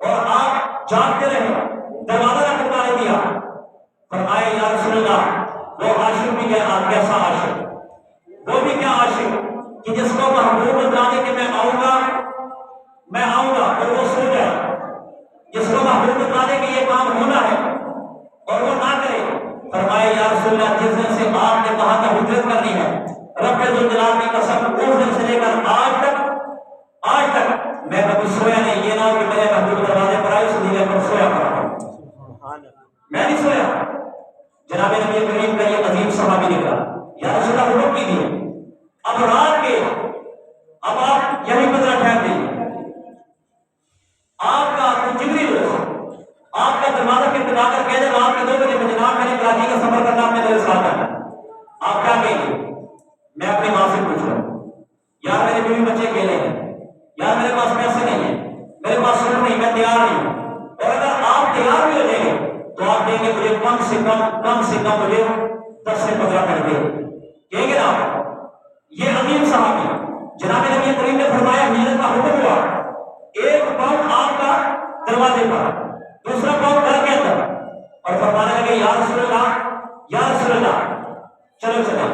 اور آپ جاگتے رہے، دروازہ نہ کھٹکانے دیا؟ فرمایا یا رسول اللہ وہ عاشق بھی کیسا عاشق، وہ بھی کیا عاشق کہ جس کو محبوب بتانے کہ میں آؤں گا اور وہ سو جائے، جس کو محبوب بتانے کہ یہ کام ہونا ہے اور وہ نہ کرے۔ فرمایا یا رسول اللہ جس دن سے آپ نے کہا کہ ہجرت کرنی ہے، رب ذوالجلال کی قسم اس دن سے لے کر آج تک میں کبھی سویا نہیں، یہ نہ ہو کہ میرے محبوب دروازے گئی تھی. میں اپنی ماں سے پوچھ رہا ہوں یار میرے بیوی بچے اکیلے ہیں, یار میرے پاس پیسے نہیں ہیں, میرے پاس سوٹ نہیں, میں تیار نہیں ہوں, اور اگر آپ تیار بھی ہو جائیں گے تو آپ دیں گے مجھے کم سے کم مجھے 10 سے 15 کر دے, کہیں گے نا آپ. یہ عظیم صحابی جناب نبی کریم نے فرمایا ہجرت کا حکم ہوا, ایک پاؤں آپ کا دروازے پر, دوسرا پاؤں گھر کے اندر, اور فرمانے لگے یا رسول اللہ چلو چلو.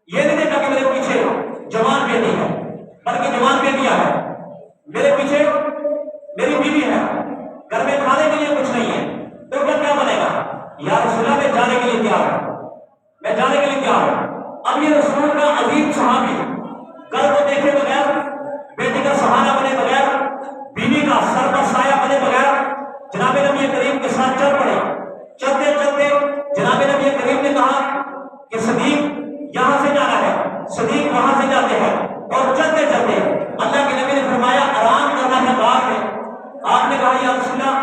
یہ نہیں دیکھا کہ میرے پیچھے جوان بیٹی ہے, بلکہ جوان بیٹیاں ہے, میرے پیچھے میری بیوی ہے, گھر میں کھانے کے لیے کچھ نہیں ہے, تو کیا بنے گا؟ یا رسول اللہ میں جانے کے لیے تیار ہوں. اب یہ رسول کا عظیم صحابی گھر کو دیکھے بغیر, بیٹی کا سہارا بنے بغیر, بیوی کا سر پر سایہ بنے بغیر جناب نبی کریم کے ساتھ چل پڑے. چلتے چلتے جناب نبی کریم نے کہا کہ صدیق یہاں سے جانا ہے, صدیق وہاں سے جاتے ہیں, اور چلتے چلتے اللہ کے نبی نے فرمایا آرام کرنا ہے غار میں. آپ نے کہا یا رسول اللہ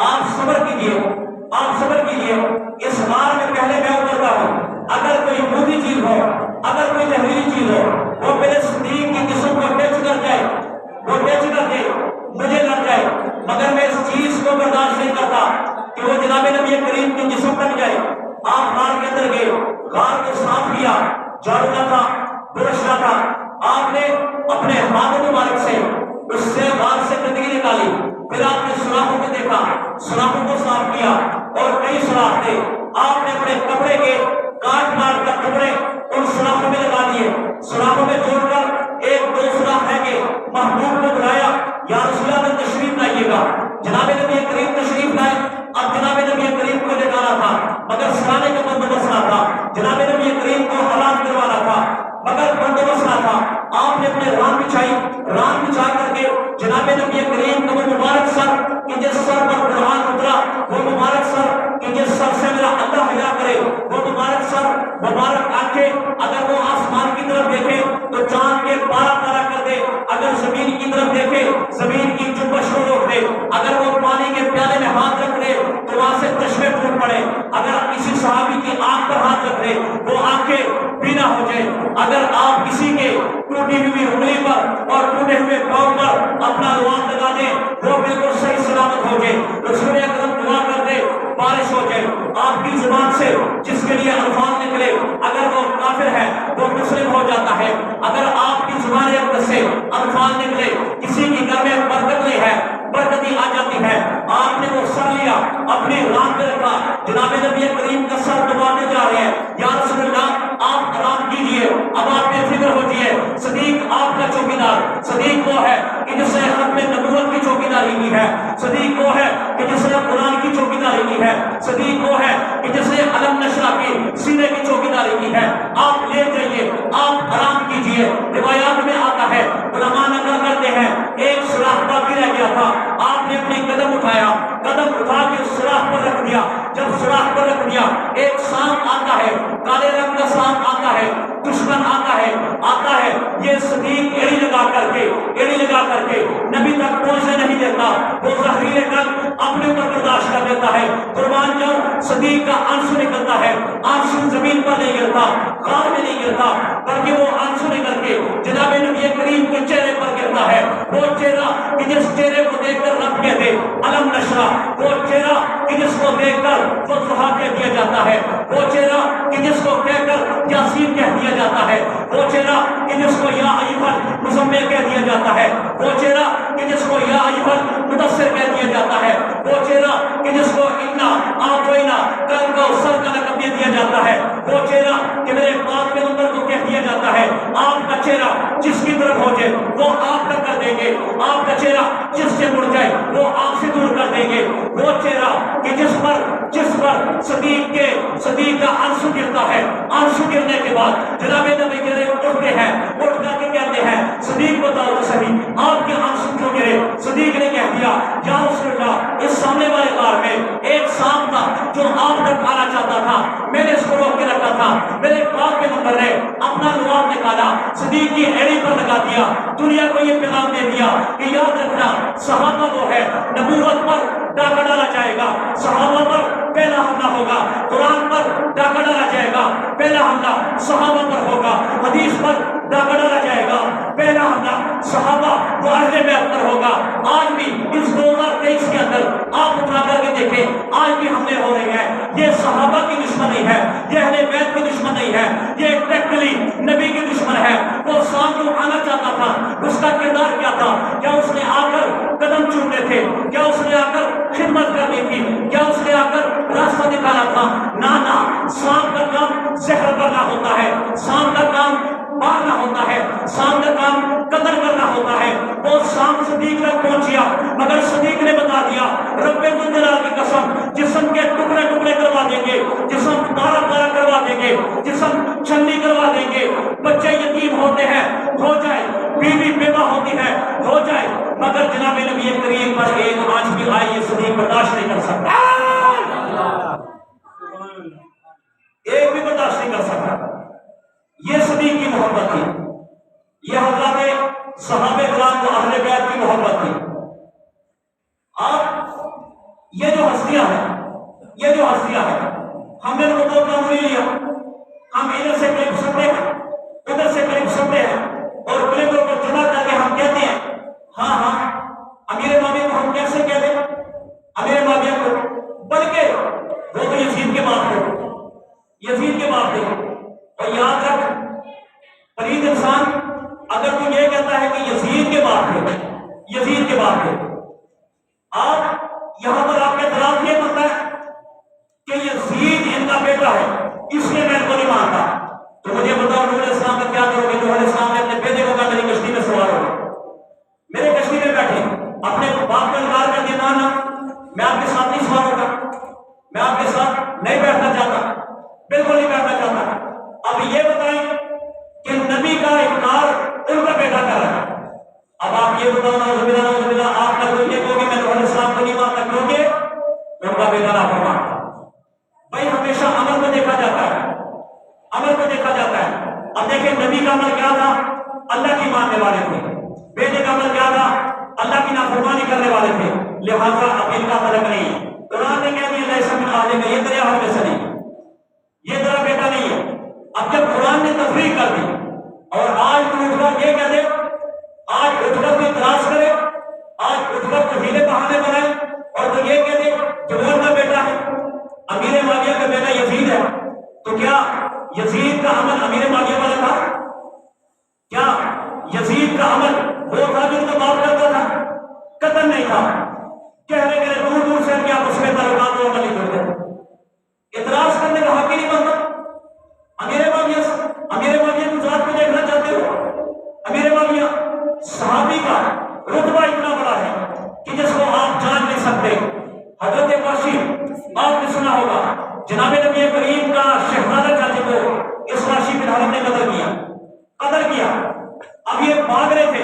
آپ صبر کیجئے, اس غار میں پہلے میں اترتا ہوں, اگر کوئی موٹی چیز ہو, اگر کوئی زہریلی چیز ہو, وہ میرے صدیق کی جسم کو ٹچ کر دے, مجھے لگ جائے, مگر میں اس چیز کو برداشت نہیں کرتا کہ وہ جناب نبی کریم کی جسم تک جائے. آپ غار کے اندر گئے, غار کو صاف کیا, جھاڑو نہ تھا, برش نہ تھا, آپ نے اپنے ہاتھ مبارک سے اس سے غار سے گندگی نکالی, پھر آپ نے سوراخوں کو دیکھا, سوراخوں کو صاف کیا, اور کئی سوراخ تھے, آپ نے اپنے کپڑے کے کاٹ کر کپڑے ان سوراخوں میں لگا دیے, سوراخوں میں جوڑ کر ایک دو سوراخ ہے کہ محبوب کو بلایا یا رسول اللہ میں تشریف لائیے گا. جناب نبی کریم تشریف لائے. اب جناب نبی کریم کو نکالا تھا مگر سرانے کا بندوبست نہ تھا, جناب نبی کریم کو حلال کروانا تھا مگر بندوبست نہ تھا. آپ نے اپنے ران بچھا کر کے جناب نبی کریم کا وہ مبارک سر کہ جس سر پر قرآن اترا, وہ مبارک سر کہ جس سر سے میرا اللہ حیا کرے, وہ مبارک سر, مبارک آنکھیں, اگر وہ آسمان کی طرف دیکھے تو چاند کے پارا کر دے, اگر زمین کی طرف دیکھے زمین کی جنبش کو روک دے, اگر وہ پانی کے پیالے میں ہاتھ رکھ دے تو وہاں سے چشمے ٹوٹ پڑے, اگر کسی صحابی کی آنکھ پر ہاتھ رکھ دے وہ آنکھیں بینا ہو جائے, اگر آپ کسی کے ٹوٹی ہوئی انگلی پر اور ٹوٹے ہوئے پاؤں پر اپنا روان لگا دیں وہ بالکل صحیح سلامت ہو جائے. رسول اکرم دعا کر دے بارش ہو جائے. آپ کی زبان سے جس کے لیے الفاظ نکلے اگر وہ کافر ہے وہ مسلم ہو جاتا ہے. اگر آپ کی زبان سے الفاظ نکلے کسی کی گھر میں برکت نہیں ہے, برکتی آ جاتی ہے, آپ نے وہ سر لیا اپنی ران پہ رکھا, جناب نبی کریم کا سر دبانے جا رہے ہیں, یا رسول اللہ آپ آرام کیجئے, اب آپ بے فکر ہو جائیے. صدیق آپ کا چوکیدار, صدیق وہ ہے کہ جس نے ختم نبوت کی چوکیداری کی ہے, صدیق وہ ہے کہ جس نے قرآن کی چوکیداری کی ہے, صدیق وہ ہے کہ جس نے علم نشرہ کی سینے کی چوکیداری کی ہے. آپ لے جائیے, آپ آرام کیجئے. روایات میں آتا ہے, علماء نقل کرتے ہیں, ایک سوراخ باقی رہ گیا تھا, آپ نے اپنی قدم اٹھایا, قدم اٹھا کے اس سوراخ پر رکھ دیا. جب سوراخ پر رکھ دیا ایک سانپ آتا ہے, کالے رنگ کا سانپ آتا ہے, دشمن آتا ہے. یہ صدیق ایڑی لگا کر کے نبی تک پہنچنے نہیں دیتا, وہ زہریلے ڈنگ اپنے اوپر برداشت کر لیتا ہے. قربان جاؤں صدیق کا آنسو نکلتا ہے, آنسو زمین پر نہیں گرتا, غار میں نہیں گرتا, بلکہ وہ آنسو نکل کے جناب نبی کریم کے چہرے پر گرتا ہے. وہ چہرہ کہ جس چہرے کو دیکھ کر رب کہتے علم نشرہ, وہ چہرہ کہ جس کو دیکھ کر فضحہ کہہ دیا جاتا ہے, وہ چہرہ کہ جس کو کہہ کر یاسین کہہ دیا جاتا ہے, وہ چہرہ کہ جس کو یا ایھا المزمل کہہ دیا جاتا ہے, وہ چہرہ کہ جس کو یا ایھا المدثر کہہ دیا جاتا ہے, وہ چہرہ کہ جس کو انا اعطینا کل کا سر کا لقب دے دیا جاتا ہے, وہ چہرہ کہ میرے پاک پیغمبر کو کہہ دیا جاتا ہے. آپ کا چہرہ جس کی طرف ہو جائے وہ آپ کا کر دیں گے, آپ کا چہرہ جس سے مڑ جائے وہ آپ سے دور کر دیں گے. وہ چہرہ کہ جس پر صدیق کا آنسو گرتا ہے, آنسو گرنے کے بعد جناب نبی کریم اٹھتے ہیں, اٹھ کر کے کہتے ہیں صدیق بتاؤ تو صحیح آپ کے آنسو کیوں گرے. صدیق نے کہہ دیا یا رسول اللہ اس سامنے والے غار میں ایک سانپ تھا جو آپ تک آنا چاہتا تھا, میں نے اس کو روک کے رکھا تھا, میرے پاک پیغمبر نے اپنا لعاب نکالا. صدیق کی ایڑی پر لگا دیا، دنیا کو یہ پیغام دے دیا کہ یاد رکھنا صحابہ وہ ہے، نبوت پر ڈاکہ ڈالا جائے گا، صحابہ پر پہلا حملہ ہوگا، قرآن پر ڈاکہ ڈالا جائے گا، پہلا حملہ صحابہ پر ہوگا، حدیث پر ڈاکہ ڈالا جائے گا، پہلا حملہ صحابہ و اہل بیت پر ہوگا۔ آج بھی اس 2023 کے اندر آپ اٹھا کر کے دیکھیں، آج بھی حملے ہو رہے ہیں، یہ صحابہ کی دشمنی ہے، یہ اہل بیت کی دشمنی ہے، یہ ٹیکٹلی نبی کی دشمن ہے۔ وہ ساتھ جو آنا چاہتا تھا اس کا کردار کیا تھا؟ کیا اس نے آ کر قدم چومنے تھے؟ کیا اس نے آ کر خدمت کرنی تھی؟ کیا اس نے آ کر راستہ دکھانا تھا؟ نہ سام کا کام زہر کرنا ہوتا ہے، سام کا کام مارنا ہوتا ہے، سام کا کام قتل کرنا ہوتا ہے۔ وہ سام صدیق تک پہنچیا، مگر صدیق نے بتا دیا رب ذوالجلال کی قسم، جسم کے ٹکڑے ٹکڑے کروا دیں گے، جسم پارا پارا کروا دیں گے، جسم چھلنی کروا دیں گے، بچے یتیم ہوتے ہیں ہو جائے، بیوی بیوہ ہوتی ہے ہو جائے، مگر جناب نبی کریم پر ایک آنچ بھی آئی یہ صدیق برداشت نہیں کر سکتا، ایک بھی برداشت نہیں کر سکتا۔ یہ صدیق کی محبت تھی، یہ حضرات صحابہ کرام و اہل بیت کی محبت تھی۔ آپ یہ جو ہستیاں ہیں ہم نے تو دو کام نہیں لیا، ہم ادھر سے کلپ سکتے ہیں ادھر سے کلپ سکتے ہیں اور کلپوں کو جمع کر کے ہم کہتے ہیں ہاں امیر معاویہ کو ہم کیسے کہہ دیں امیر معاویہ کو، بلکہ وہ تو یزید کے باپ تھے۔ اور یاد رکھ پلید انسان اگر تو یہ کہتا ہے کہ یزید کے باپ تھے، آپ یہاں پر آپ کے خلاف یہ بنتا ہے کہ یزید ان کا بیٹا ہے اس لیے میں ان کو نہیں مانتا، تو مجھے بتاؤ نور علیہ السلام کا کیا کرو گے؟ نور علیہ السلام نے اپنے بیٹے کو کہا میری کشتی میں سوار ہو، میرے کشتی میں بیٹھے، اپنے باپ کو انکار کر دیا، نہ میں آپ کے ساتھ نہیں سوار ہوگا، میں آپ کے ساتھ نہیں بیٹھنا چاہتا، بالکل نہیں بیٹھنا چاہتا۔ اب یہ بتائیں کہ نبی کا انکار ان کا بیٹا کر رہا ہے، اب آپ یہ بتاؤ نعوذ باللہ آپ کا یہ کہو کہ میں نور علیہ السلام کو نہیں مانتا کیونکہ ان کا بیٹا نافرمان تھا۔ بھائی ہمیشہ عمل کو دیکھا جاتا ہے، اب دیکھیں نبی کا عمل کیا تھا؟ اللہ کی ماننے والے تھے، بیٹے کا عمل کیا تھا؟ اللہ کی نافرمانی کرنے والے تھے، لہذا اب ان کا فرق نہیں ہے۔ قرآن نے کہہ دیا لیس من اہل میں، یہ دریا ہم میں سے نہیں، یہ تیرا بیٹا نہیں ہے۔ اب جب قرآن نے تفریق کر دی اور آج تو اٹھ کر یہ کہہ دے، آج اٹھ کر تو اعتراض کرے، آج اٹھ کر تو ہیلے بہانے بنائے اور تو یہ کہہ دے کہ وہ ان کا بیٹا ہے، امیر معاویہ کا بیٹا یزید ہے، تو کیا یزید کا عمل امیر معاویہ والا تھا؟ کیا یزید کا عمل وہ تھا جو ان کا باپ کرتا تھا؟ قتل نہیں تھا، کہنے کے دور دور سے کیا اس میں تعلقات وہ نہیں کرتے، اعتراض کرنے کا حق ہی نہیں بنتا۔ امیر معاویہ کی ذات کو دیکھنا چاہتے ہو؟ امیر معاویہ صحابی کا رتبہ اتنا بڑا ہے کہ جس کو آپ جان نہیں سکتے۔ حضرت واشی آپ نے سنا ہوگا، جناب نبی کریم کا شہزادہ چاچے کو اس واشی بن حرب نے قتل کیا۔ اب یہ بھاگ رہے تھے،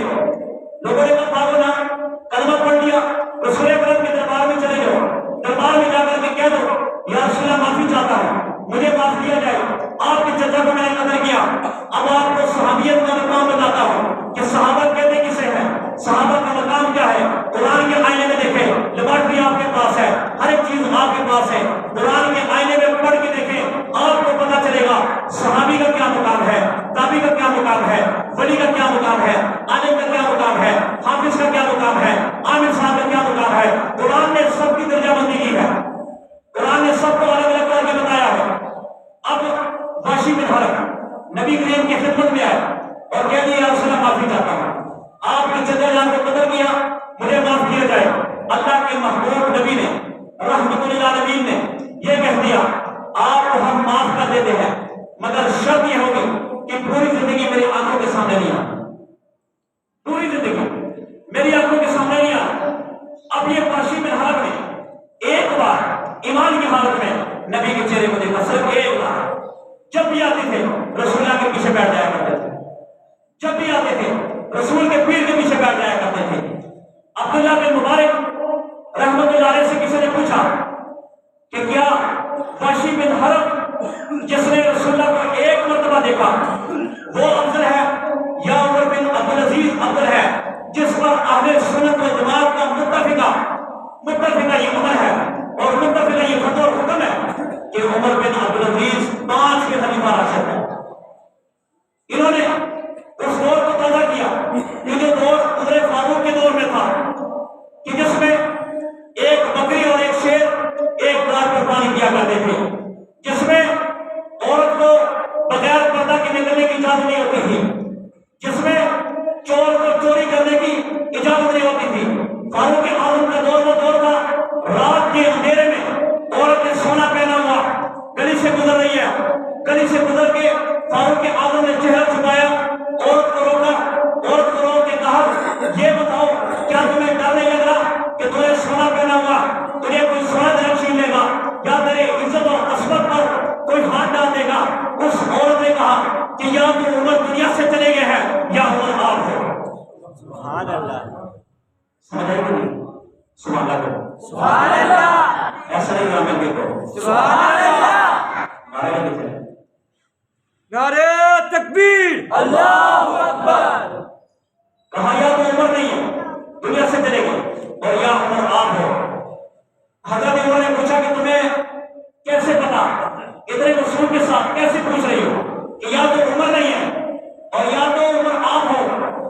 لوگوں نے کہا بھاگو نہ، کلمہ پڑھ لیا، رسول اکرم کے دربار میں چلے جاؤ، دربار میں جا کر کے کہہ دو یا رسول اللہ معافی چاہتا ہوں، مجھے معاف کیا جائے، آپ کے چچا کو میں نے قتل کیا۔ اب آپ کو صحابیت کا مقام بتاتا ہوں کہ صحابہ کہتے کسے ہیں، صحابہ کا مقام کیا ہے۔ قرآن کے آئینے میں دیکھیں، لیبارٹری آپ کے پاس ہے، ہر ایک چیز آپ کے پاس ہے، قرآن کے آئینے میں پڑھ کے دیکھیں، آپ کو پتا چلے گا صحابی کا کیا مقام ہے، تابعی کا کیا مقام ہے، ولی کا کیا مقام ہے، عالم کا کیا مقام ہے، حافظ کا کیا مقام ہے، عامل صاحب کا کیا مقام ہے۔ قرآن نے سب کی درجہ بندی کی ہے، قرآن نے سب کو الگ الگ کر کے بتایا ہے۔ اب واشی بن حرب نبی کریم کی خدمت میں آئے اور کہہ دیا یا رسول اللہ معافی چاہتا ہوں، آپ کے چچا جان کو قتل کیا، مجھے معاف کیا جائے۔ اللہ کے محبوب نبی نے رحمت للعالمین نے یہ کہہ دیا آپ کو ہم معاف کر دیتے ہیں، مگر شرط یہ ہوگی کہ پوری زندگی میری آنکھوں کے سامنے نہیں آنا، پوری زندگی میری آنکھوں کے سامنے نہیں آنا۔ اب یہ واشی بن حرب نے ایک بار ایمان کی حالت میں نبی کے چہرے کو دیکھا، صرف ایک بار۔ جب بھی آتے تھے رسول اللہ کے پیچھے بیٹھ جایا کرتے تھے، جب بھی آتے تھے رسول کے پیر کے پیچھے بیٹھ جایا کرتے تھے۔ عبداللہ بن مبارک رحمت اللہ علیہ سے کسی نے پوچھا کہ کیا واشی بن حرب جس نے رسول اللہ کو ایک مرتبہ دیکھا وہ افضل ہے اہل سنت و جماعت کا متفقہ یہ عمر ہے اور متفقہ یہ فتویٰ اور حکم ہے کہ عمر بن عبدالعزیز 5 کے خلیفہ راشد ہیں۔ انہوں نے اس دور کو تازہ کیا کہ جو دور حضرت فاروق کے دور میں تھا کہ جس میں ایک بکری اور ایک شیر ایک دار پر پانی پیا کرتے تھے، جس میں عورت کو بغیر پردہ کے نکلنے کی اجازت نہیں ہوتی تھی، جس میں چور کو چوری کرنے کی اجازت نہیں ہوتی تھی۔ فاروق اعظم کا دور وہ دور تھا رات کے اندھیرے میں عورت نے سونا پہنا ہوا گلی سے گزر رہی ہے، گلی سے گزر کے فاروق اعظم نے چہرہ چھپایا، عورت کو روکا، عورت کو روک کے کہا یہ بتاؤ کیا تمہیں ڈر نہیں لگ رہا کہ تمہیں سونا پہنا ہوا تجھے کوئی سونا دے چھین لے گا یا تیرے عزت اور عصمت پر کوئی ہاتھ ڈال دے گا؟ اس عورت نے کہا کہ یا تو عمر دنیا سے چلے گئے ہیں یا عمر آپ ہو۔ سبحان اللہ، سمجھ آئی کہ نہیں؟ سبحان اللہ کرو، سبحان اللہ، ایسا نہیں کہا مل کے کرو، سبحان اللہ، نعرہ لکھتے ہیں نعرہ تکبیر، اللہ اکبر۔ کہا یا تو عمر نہیں ہے دنیا سے چلے گئے اور یا عمر آپ ہو۔ حضرت عمر نے پوچھا کہ تمہیں کیسے پتا، اتنے رسول کے ساتھ کیسے پوچھ رہی ہو کہ یا تو عمر نہیں ہے اور یا تو عمر آپ ہو؟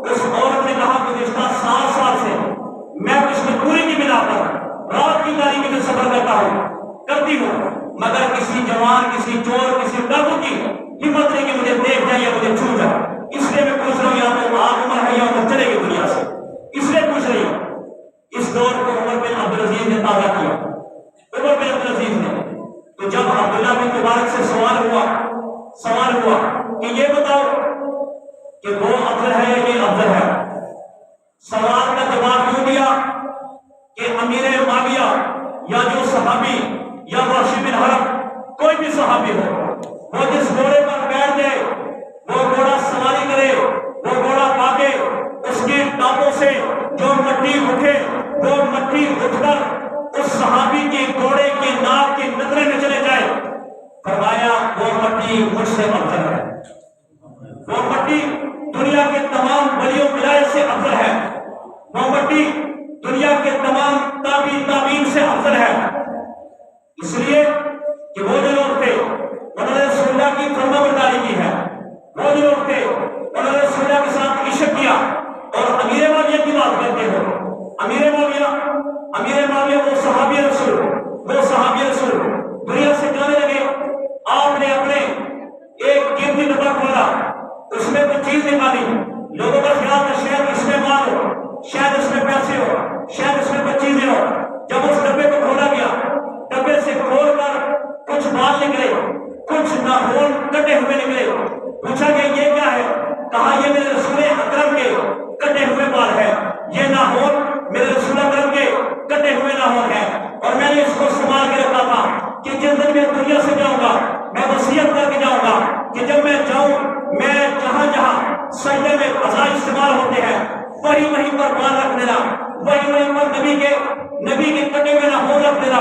اس عورت نے کہا گزشتہ 7 سال سے میں کچھ مجبوری کی بنا پر رات کی تاریکی میں سفر کرتی ہوں، مگر کسی جوان، کسی چور، کسی ڈاکو کی ہمت نہیں کہ مجھے دیکھ جائے یا مجھے چھو جائے، اس لیے میں پوچھ رہا ہوں یا تو آپ عمر ہے یا عمر چلے گی دنیا سے، اس لیے پوچھ رہی ہوں۔ اس دور کو عمر بن عبدالعزیز نے تازہ کیا، عمر بن عبدالعزیز نے۔ تو جب عبداللہ بن مبارک سے سوال ہوا کہ یہ بتاؤ کہ وہ افضل ہے یا یہ افضل ہے، سوال کا جواب یوں دیا کہ امیر معاویہ یا جو صحابی یا وحشی بن حرب کوئی بھی صحابی ہو، وہ جس گھوڑے پر بیٹھ جائے، وہ گھوڑا سواری کرے، وہ گھوڑا پاکے، اس کی ٹانپوں سے جو مٹی اٹھے وہ مٹی اٹھ کر اس صحابی کے گھوڑے کے ناک کی نظریں میں چلے جائے، فرمایا وہ مٹی مجھ سے افضل ہے، وہ مٹی دنیا کے تمام ولیوں ولایت سے افضل ہے، وہ مٹی دنیا کے تمام تابعین سے افضل ہے۔ اس لیے کہ وہ جو لوگ تھے انہوں نے رسول اللہ کی فرمانبرداری کی ہے، وہ جو لوگ تھے انہوں نے رسول اللہ کے ساتھ عشق کیا۔ اور امیر معاویہ کی بات کرتے ہو، امیر معاویہ وہ صحابی رسول دنیا سے جانے لگے، آپ نے اپنے ایک قیمتی ڈبہ کھولا، اس میں کچھ چیز نکالی، لوگوں کا خیال تھا شاید اس میں مال ہو، شاید اس میں پیسے ہو، شاید اس میں کچھ چیزیں ہو۔ جب اس ڈبے کو کھولا گیا، ڈبے سے کھول کر کچھ بال نکلے، کچھ ناخن کٹے ہوئے نکلے، پوچھا کہ یہ کیا ہے؟ کہا یہ میرے رسول اکرم کے کٹے ہوئے بال ہے، یہ ناخن میرے رسول اکرم کے کٹے ہوئے ناخن ہے، اور میں نے اس کو سنبھال کے رکھا تھا کہ جس دن میں دنیا سے جاؤں گا میں وصیت کر کے جاؤں گا کہ جب میں جاؤں میں جہاں جہاں سجدے میں اعضاء استعمال ہوتے ہیں وہیں پر بال رکھ دینا، وہیں پر نبی کے کٹے ہوئے ناخن رکھ دینا،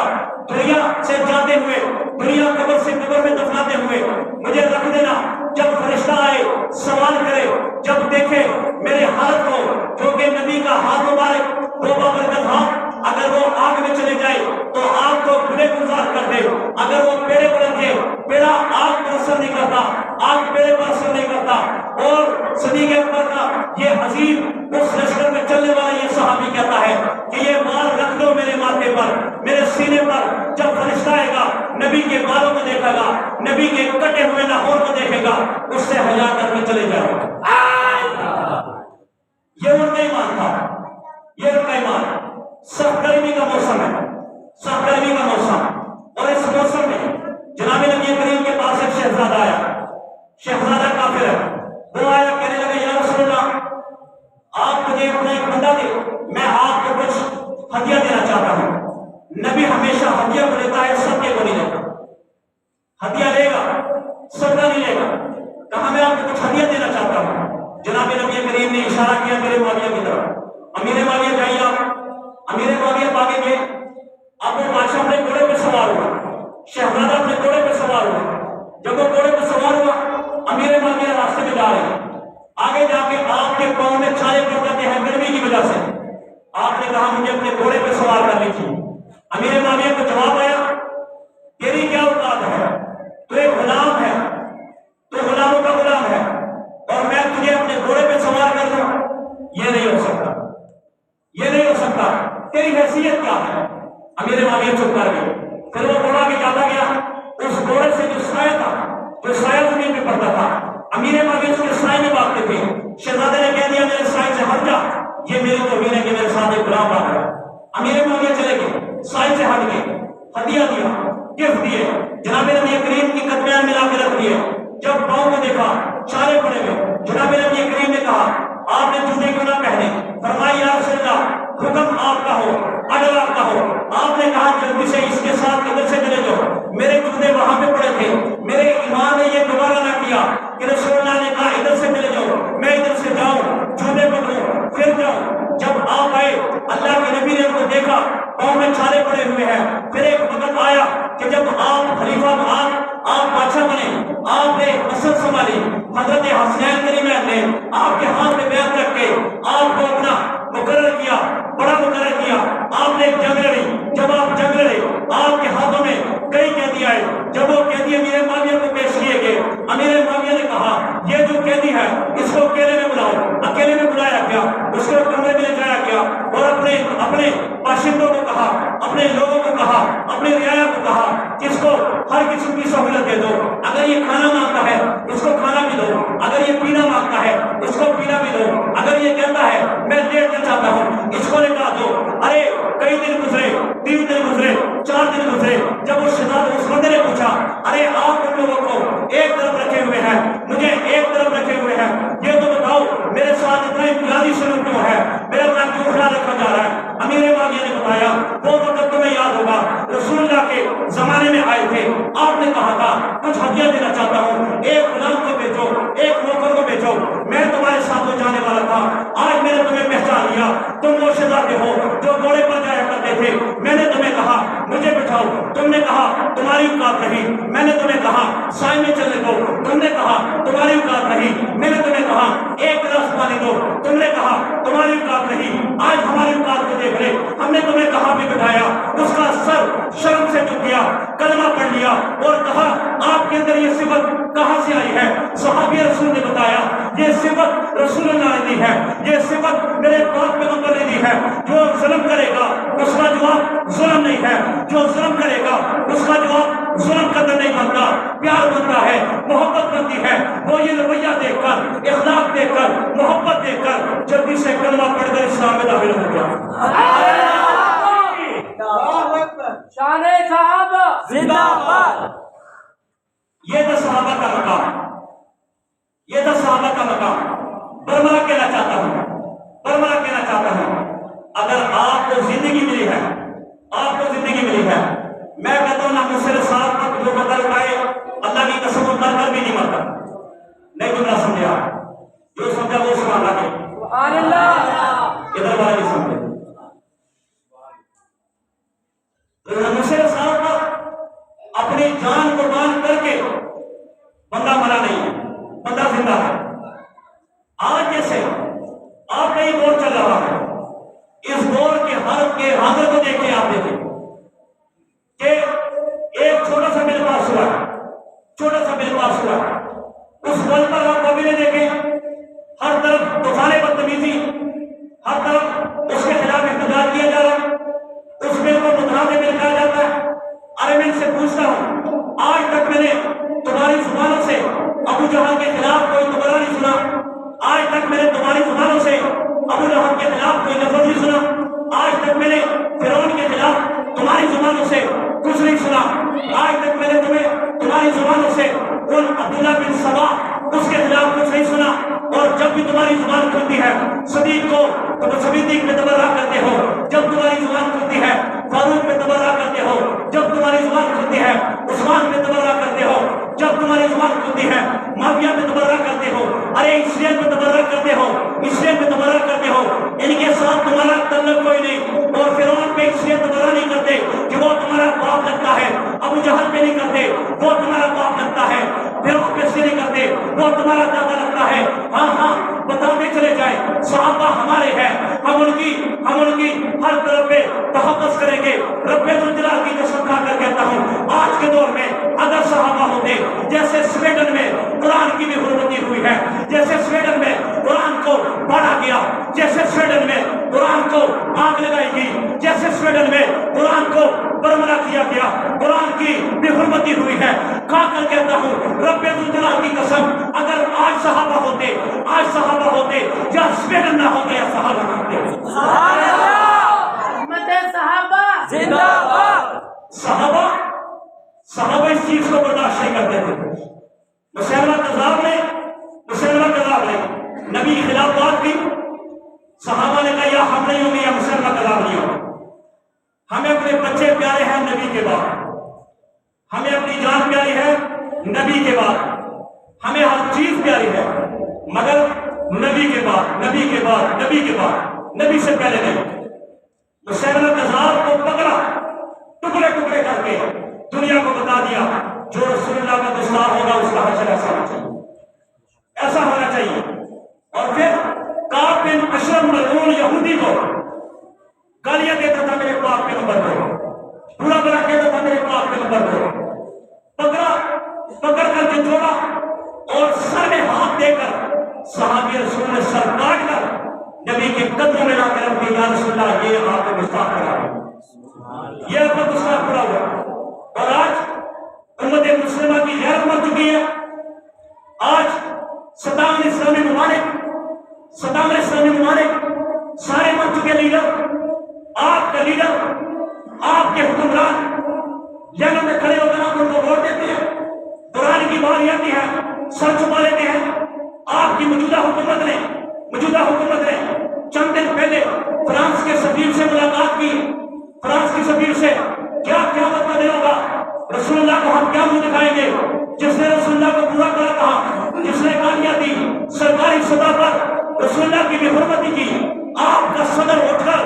دنیا سے جاتے ہوئے، دنیا قبر سے قبر میں دفناتے ہوئے مجھے رکھ دینا، جب فرشتہ آئے سوال کرے، جب دیکھے میرے ہاتھ کو جو کہ نبی کا ہاتھ مبارک وہ بابرکت ہاتھ، اگر وہ آگ میں چلے جائے تو آگ کو گلے گلزار کر دے، اگر وہ پیڑے پر رکھے پیڑا آگ پر اثر نہیں کرتا، آگ پیڑے پر اثر نہیں کرتا۔ اور صدیق اکبر کا یہ عظیم اس لشکر میں چلنے والا یہ صحابی کہتا ہے کہ یہ بال رکھ دو میرے ماتھے پر، میرے سینے پر، جب فرشتہ آئے گا نبی کے بالوں کو دیکھے گا، نبی کے کٹے ہوئے ناخن کو دیکھے گا، اس سے حیا کر کے چلے جائے گا۔ یہ ان کا ایمان تھا، یہ ان کا ایمان۔ سخت گرمی کا موسم ہے، سخت گرمی کا موسم، اور اس موسم میں جناب نبی کریم کے پاس ایک شہزادہ آیا، شہزادہ کافر ہے، وہ آیا کہنے لگا یا رسول اللہ آپ مجھے اپنا ایک بندہ دے، میں آپ کو کچھ ہدیہ دینا چاہتا ہوں۔ نبی ہمیشہ ہدیہ کو لیتا ہے، صدقے کو نہیں لیتا، ہدیہ لے گا صدقہ نہیں لے گا۔ کہا میں آپ کو کچھ ہدیہ دینا چاہتا ہوں۔ جناب نبی کریم نے اشارہ کیا میرے معاویہ کی طرف، امیر معاویہ جائیے آپ۔ امیر معاویہ آگے گئے، اب وہ بادشاہ اپنے گھوڑے پہ سوار ہوا، شہزادہ اپنے گھوڑے پہ سوار ہوا۔ جب وہ گھوڑے پہ سوار ہوا امیر معاویہ راستے میں جا رہے ہیں، آگے جا کے آپ کے پاؤں میں چھالے پڑ جاتے ہیں گرمی کی وجہ سے، آپ نے کہا مجھے اپنے گھوڑے پہ سوار کر لیجیے۔ امیر معاویہ کو جواب آیا تیری کیا اوقات ہے، تو ایک غلام ہے، تو غلاموں کا غلام ہے، اور میں تجھے اپنے گھوڑے پہ سوار کر دوں؟ یہ نہیں ہو سکتا، یہ نہیں ہو سکتا، تیری حیثیت کیا ہے؟ امیر معاویہ چپ کر گئے۔ پھر وہ گھوڑا بھی جاتا گیا، اس گھوڑے سے جو سایہ تھا، جو سایہ زمین پہ پڑتا تھا، امیر معاویہ اس کے سائے میں بھاگتے تھے۔ شہزادے نے کہہ دیا میرے سائے سے ہٹ جا، یہ میری توہین ہے کہ میرے ساتھ ایک غلام بھاگ رہا ہے۔ امیر معاویہ چلے گئے، سائے سے ہٹ گئے، ہدیہ دیا، گفٹ دیے، جناب نبی کریم کی قدمیان ملا کے رکھ دیے۔ جب پاؤں کو دیکھا چارے پڑے ہوئے، جناب نبی کریم نے کہا آپ نے جوتے کیوں نہ پہنے؟ فرمایا یا رسول اللہ حکم آپ کا ہو، اڈر آپ کا ہو۔ آپ نے کہا جلدی سے اس کے ساتھ ادھر سے چلے جاؤ، میرے جوتے وہاں پہ پڑے تھے، میرے ایمان نے یہ گوارا نہ کیا کہ رسول اللہ نے کہا ادھر سے چلے جاؤ، میں ادھر سے جاؤں، جوتے پکڑوں پھر جاؤں۔ جب آپ آئے اللہ کے نبی نے ان کو دیکھا پاؤں میں چھالے پڑے ہوئے ہیں۔ پھر ایک وقت آیا کہ جب آپ خلیفہ آپ بادشاہ بنے، آپ نے مسجد سنبھالی، حضرت حسنین کریمین نے آپ کے ہاتھ میں بیعت رکھ کے آپ کو اپنا مقرر کیا، بڑا مقرر کیا۔ آپ نے جنگ لڑی، جب آپ جنگ لڑے آپ کے ہاتھوں میں کئی قیدی آئے، جب وہ قیدی امیر معاویہ کو پیش کیے گئے، امیر معاویہ نے کہا یہ جو قیدی ہے اس کو اکیلے میں بلاؤ۔ اکیلے میں بلایا گیا، اس کو کمرے میں لے جایا گیا اور اپنے باشندوں کو کہا، اپنے لوگوں کو کہا، اپنے رعایا کو کہا کہ اس کو ہر قسم کی سہولت دے دو، اگر یہ کھانا مانگتا ہے اس کو کھانا بھی دو، اگر یہ پینا مانگتا ہے اس کو پینا بھی دو، اگر یہ کہتا ہے میں لیٹنا چاہتا ہوں اس کو لٹا دو۔ ارے کئی دن گزرے، 3 دن گزرے، 4 دن گزرے، جب اس شہزادے اس بندے نے پوچھا ارے آپ ان لوگوں کو ایک طرف رکھے ہوئے ہیں، مجھے ایک طرف رکھے ہوئے ہیں، یہ تو بتاؤ میرے ساتھ اتنا امتیازی سلوک کیوں ہے، میرا اتنا کیوں خیال رکھا جا رہا ہے؟ امیر معاویہ نے بتایا وہ وقت تمہیں یاد ہوگا رسول اللہ کے زمانے میں آئے تھے، آپ نے کہا تھا کچھ ہدیہ دینا چاہتا ہوں، ایک غلام کو بیچو، ایک نوکر کو بیچو، میں تمہارے ساتھ ہو جانے والا تھا، آج میں نے تمہیں پہچان لیا، تم وہ شہزادے ہو جو گھوڑے پر جایا کرتے تھے، میں نے تمہیں کہا مجھے بٹھاؤ، تم نے کہا تمہاری اوقات نہیں، میں نے تمہیں کہا سائے میں چلنے دو، تم نے کہا تمہاری اوقات نہیں، میں نے تمہیں کہا ایک گلاس پانی دو، تم نے کہا تمہاری اوقات نہیں، آج ہماری اوقات کو دیکھ لے، ہم نے تمہیں کہاں بھی بٹھایا، اس کا سر شرم سے جھک گیا، کلمہ پڑھ لیا اور کہا آپ کے اندر یہ صفت کہاں سے آئی ہے؟ صحابی رسول نے بتایا یہ صفت رسول اللہ نے دی ہے، یہ صفت میرے پاک پیغمبر نے دی ہے، جو ظلم کرے گا اس کا جواب ظلم نہیں ہے، جو ظلم کرے گا اس کا جواب ظلم قدر نہیں بنتا، پیار بنتا ہے، محبت بنتی ہے۔ وہ یہ رویہ دیکھ کر، اخلاق دیکھ کر، محبت دیکھ کر جلدی سے کلمہ پڑھ کر اسلام میں داخل ہو گیا۔ شان صحابہ زندہ باد۔ یہ تھا صحابہ کا مقام، یہ تھا صحابہ کا مقام۔ برملا کہنا چاہتا ہوں، برملا کہنا چاہتا ہوں، اگر آپ کو زندگی ملی ہے، آپ کو زندگی ملی ہے، میں کہتا ہوں نہ مجھ سے ساتھ وقت جو قتل اٹھائے اللہ کی قسم اتر کر بھی نہیں مرتا۔ نہیں تم نہ سمجھا، جو سمجھا وہ سبحان اللہ کے سبحان اللہ۔ ادھر والا نہیں سمجھے۔ مسئلہ صاحب اپنی جان قربان کر کے بندہ مرا نہیں ہے، بندہ زندہ ہے۔ آج جیسے آپ کا یہ دور چل رہا ہے، اس دور کے حرف کے حاضر کو دیکھ کے آپ دیکھیں کہ ایک چھوٹا سا میرے پاس ہوا ہے، چھوٹا سا میرے پاس ہوا ہے، اس پل پر آپ کبھی نہیں دیکھیں، ہر طرف طوفان بدتمیزی، ہر طرف اس کے خلاف احتجاج کیا جا رہا ہے، اس میں کو متنازع میں کہا جاتا ہے۔ ارے میں ان سے پوچھتا ہوں آج تک میں نے تمہاری زبانوں سے ابو جہل کے خلاف کوئی تبرہ نہیں سنا، آج تک میں نے تمہاری زبانوں سے ابو لہب کے خلاف کوئی لفظ نہیں سنا، آج تک میں نے فرعون کے خلاف تمہاری زبانوں سے کچھ نہیں سنا، آج تک میں نے تمہاری زبانوں سے ان عبداللہ بن سبا اس کے خلاف کچھ نہیں سنا، اور جب بھی تمہاری زبان کھلتی ہے صدیق کو تم صدیق میں تبرہ کرتے ہو، جب تمہاری زبان کھلتی ہے فاروق میں تبرہ کرتے ہو، جب تمہاری زبان کھلتی ہے عثمان میں تبرہ کرتے ہو، جب تمہاری زبان کھلتی ہے معاویہ میں تبرہ کرتے ہو، ارے اسرائیل میں تبرہ کرتے ہو، اسرائیل میں تبرہ کرتے ہو، ان کے ساتھ تمہارا تعلق کوئی نہیں، اور فرعون پہ اسرائیل تبرہ نہیں کرتے کہ وہ تمہارا باپ لگتا ہے، ابو جہل پہ نہیں کرتے وہ تمہارا باپ لگتا ہے، فرعون پہ سے نہیں کرتے وہ تمہارا دادا لگتا ہے۔ ہاں ہاں بتاتے چلے جائیں صحابہ ہمارے ہیں، ہم ان کی ہر طرف پہ تحفظ کریں گے. رب الجلال کی قسم کھا کر کہتا ہوں آج کے دور میں اگر صحابہ ہوتے جیسے سویڈن میں قرآن کی بھی حرمتی ہوئی ہے, جیسے سویڈن میں قرآن کو پڑھا گیا, جیسے سویڈن میں قرآن کو آگ لگائی گئی, جیسے سویڈن میں قرآن کو برملا کیا گیا, قرآن کی بھی حرمتی ہوئی ہے, کھا کر کہتا ہوں رب الجلال کی قسم اگر آج صحابہ ہوتے یا سویڈن نہ ہوتے یا صحابہ نہ ہوتے. سبحان اللہ. احمد صحابہ زندہ باد. صحابہ اس چیز کو برداشت نہیں کرتے تھے. مسلمہ کذاب نے نبی کی خلاف بات کی. صحابہ نے کہا یا ہم نہیں ہوں گے یا مسلمہ کذاب نہیں ہوں. ہمیں اپنے بچے پیارے ہیں نبی کے بعد, ہمیں اپنی جان پیاری ہے نبی کے بعد, ہمیں ہر چیز پیاری ہے مگر نبی کے بعد نبی سے پہلے نہیں. مسلمہ کذاب کو پکڑا, ٹکڑے کر کے دنیا کو بتا دیا جو رسول اللہ کا گستاخ ہوگا اس کا حشر ایسا ہونا چاہیے. اور پھر کعب بن اشرف ملعون یہودی کو گالیاں دیتا تھا میرے پاک پیغمبر کو, برا بلا کہتا تھا میرے پاک پیغمبر کو. پکڑ کر کے جوڑا اور سر میں ہاتھ دے کر صحابی رسول نے سر کاٹ کر نبی کے قدموں میں لا کر رکھ دیا, یا رسول اللہ یہ آپ کو گستاخ کرا, یہ آپ کو گستاخ پڑا ہوا. اور آج امت مسلمہ کی غیرت مر چکی ہے. آج 57 اسلامی ممالک سارے مر چکے لیڈر. آپ کا لیڈر, آپ کے حکمران جنگل میں کھڑے ہو کر آپ ان کو ووٹ دیتے ہیں, قرآن کی باری آتی ہے سر چھپا لیتے ہیں. آپ کی موجودہ حکومت نے چند دن پہلے فرانس کے سفیر سے ملاقات کی. فرانس کی سفیر سے کیا قیامت کا دن ہوگا, رسول اللہ کو ہم کیا منہ دکھائیں گے, جس نے رسول اللہ کو برا بھلا کہا, جس نے گالیاں دی سرکاری سطح پر رسول اللہ کی بے حرمتی کی. آپ کا صدر اٹھ کر,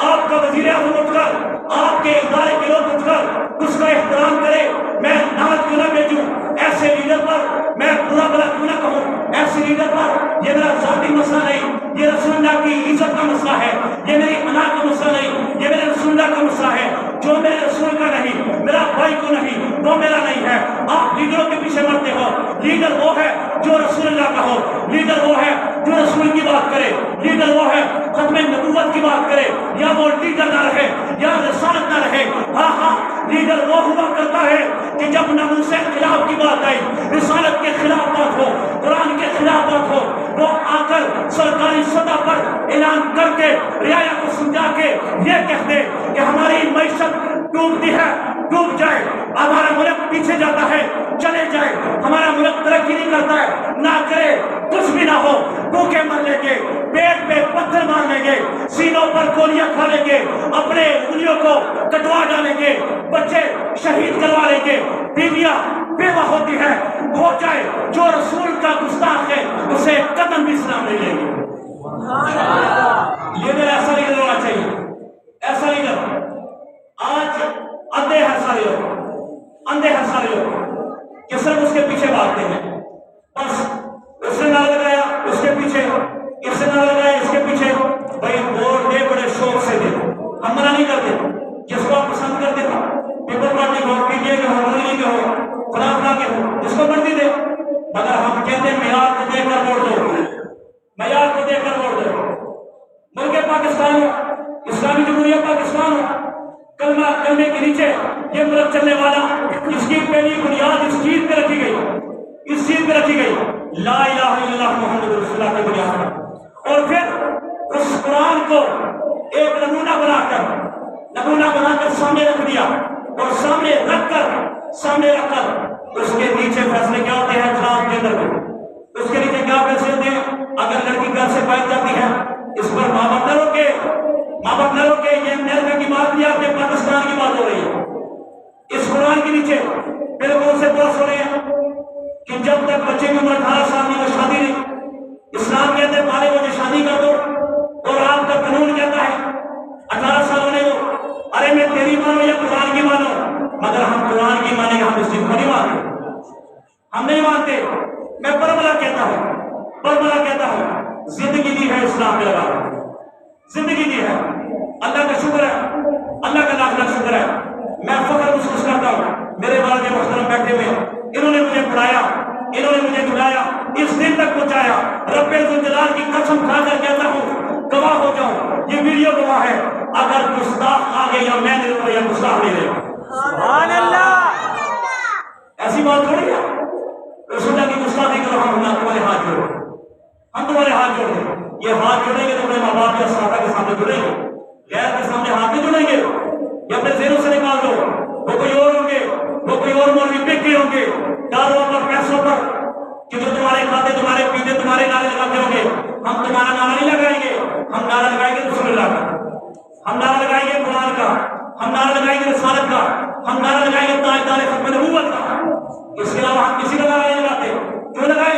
آپ کا وزیر اعظم اٹھ کر, آپ کے ادارے کے لوگ اٹھ کر اس کا احترام کرے. میں نعت کیوں نہ بھیجوں ایسے لیڈر پر, میں برا بھلا کیوں نہ کہوں ایسے لیڈر پر. یہ میرا ذاتی مسئلہ نہیں, یہ رسول اللہ کی عزت کا مسئلہ ہے, یہ میری انا کا مسئلہ نہیں, یہ میرے رسول اللہ کا مسئلہ ہے. جو میرے رسول کا نہیں, میرا بھائی کو نہیں, وہ میرا نہیں ہے. آپ لیڈروں کے پیچھے مرتے ہو. لیڈر وہ ہے جو رسول اللہ کا ہو, لیڈر وہ ہے جو رسول کی بات کرے, لیڈر وہ ہے ختم نبوت کی بات کرے. یا وہ لیڈر نہ رہے یا رسالت نہ رہے. ہاں لیڈر وہ ہوا کرتا ہے کہ جب ناموس خلاف کی بات آئی, رسالت کے خلاف بات ہو, قرآن کے خلاف بات ہو, وہ آ کر سرکاری سطح پر اعلان کر کے رعایا کو سمجھا کے یہ کہتے کہ ہماری معیشت ڈوبتی ہے, ڈوب جائے, ہمارا ملک پیچھے جاتا ہے, چلے جائے, ہمارا ملک ترقی نہیں کرتا ہے, نہ کرے, کچھ بھی نہ ہو, بھوکے مر لیں گے, پیٹ پہ پتھر مار لیں گے, سینوں پر گولیاں کھا لیں گے, اپنے انگلیوں کو کٹوا ڈالیں گے, بچے شہید کروا لیں گے, بیویاں بیوہ ہوتی ہے, ہو جائے, جو رسول کا گستاخ ہے اسے قدم بھی اسلام نہیں لیں گے. یہ میرا ایسا لیڈر ہونا چاہیے, ایسا لیڈر. آج اندھے ہیں سارے لوگ کہ صرف اس کے پیچھے بھاگتے ہیں, بس اس نے نہ لگایا اس کے پیچھے, اس نے نہ لگایا اس کے پیچھے. بھائی ووٹ دے, بڑے شوق سے دے, ہم منع نہیں کرتے, جس کو آپ پسند کرتے ہو, پیپل پارٹی کے ہو, پی ٹی اے کے ہو, مودی کے ہو, فلاں کے ہو, جس کو مرضی دے, مگر ہم کہتے ہیں معیار کو دیکھ کر ووٹ دو, معیار کو دیکھ کر ووٹ دو. ملک پاکستان ہو, اسلامی جمہوریہ پاکستان ہو, کلمے کے نیچے یہ ملک چلنے والا, اس کی پہلی بنیاد اس چیز پہ رکھی گئی, لا الہ الا اللہ محمد رسول اللہ کی بنیاد پر. اور پھر اس قرآن کو ایک نمونہ بنا کر سامنے رکھ دیا, اور سامنے رکھ کر اس کے نیچے فیصلے کیا ہوتے ہیں جناب کے اندر میں, اس کے نیچے کیا فیصلے ہوتے ہیں. اگر لڑکی گھر سے باہر جاتی ہے, اس پر ماں باپ نہ روکے, یہ امریکہ کی بات نہیں, آپ کے پاکستان کی بات ہو رہی ہے. اس قرآن کے نیچے بالکل سے پاس ہو رہے ہیں کہ جب تک بچے کی عمر 18 سال کی شادی نہیں, اسلام کے اندر بالغ ہو شادی کر دو, اور آپ کا قانون کہتا ہے 18 سال ہونے دو. ارے میں تیری مانو یا قرآن کی مانو, مگر ہم قرآن کی مانیں گے, ہم اس چیز کو نہیں مانتے. میں برملا کہتا ہوں زندگی دی ہے اسلام پہ لگا, زندگی دی ہے. اللہ کا شکر ہے, اللہ کا لاکھ لاکھ شکر ہے. میں فخر محسوس کرتا ہوں میرے والد محترم بیٹھے ہوئے, انہوں نے مجھے پڑھایا, انہوں نے مجھے کھلایا, اس دن تک پہنچایا. رب ذوالجلال کی قسم کھا کر کہتا ہوں, گواہ ہو جاؤں, یہ ویڈیو گواہ ہے, اگر گستاخ آ گئے یا میں نہیں رہا یا گستاخ نہیں رہا. سبحان اللہ. ایسی بات تھوڑی ہے رسول کی گستاخی کرو, ہم تمہارے ہاتھ جوڑو, ہم تمہارے ہاتھ جوڑ دیں. یہ ہاتھ جوڑیں گے تو اپنے ماں باپ یا صحابہ کے سامنے جڑیں گے, غیر کے سامنے ہاتھ نہیں جڑیں گے. یہ اپنے ذہنوں سے نکال دو, وہ کوئی اور ہوں گے, وہ کوئی اور مولوی بک گئے ہوں گے داروں پر, پیسوں پر, کہ جو تمہارے کھاتے, تمہارے پیتے, تمہارے نعرے لگاتے ہوں گے. ہم تمہارا نعرہ نہیں لگائیں گے, ہم نعرہ لگائیں گے رسول اللہ کا, ہم نعرہ لگائیں گے قرآن کا, ہم نعرہ لگائیں گے رسالت کا, ہم نعرہ لگائیں گے تاجدار ختم نبوت کا. اس کے علاوہ ہم کسی کا نعرہ نہیں لگاتے. کیوں لگائے؟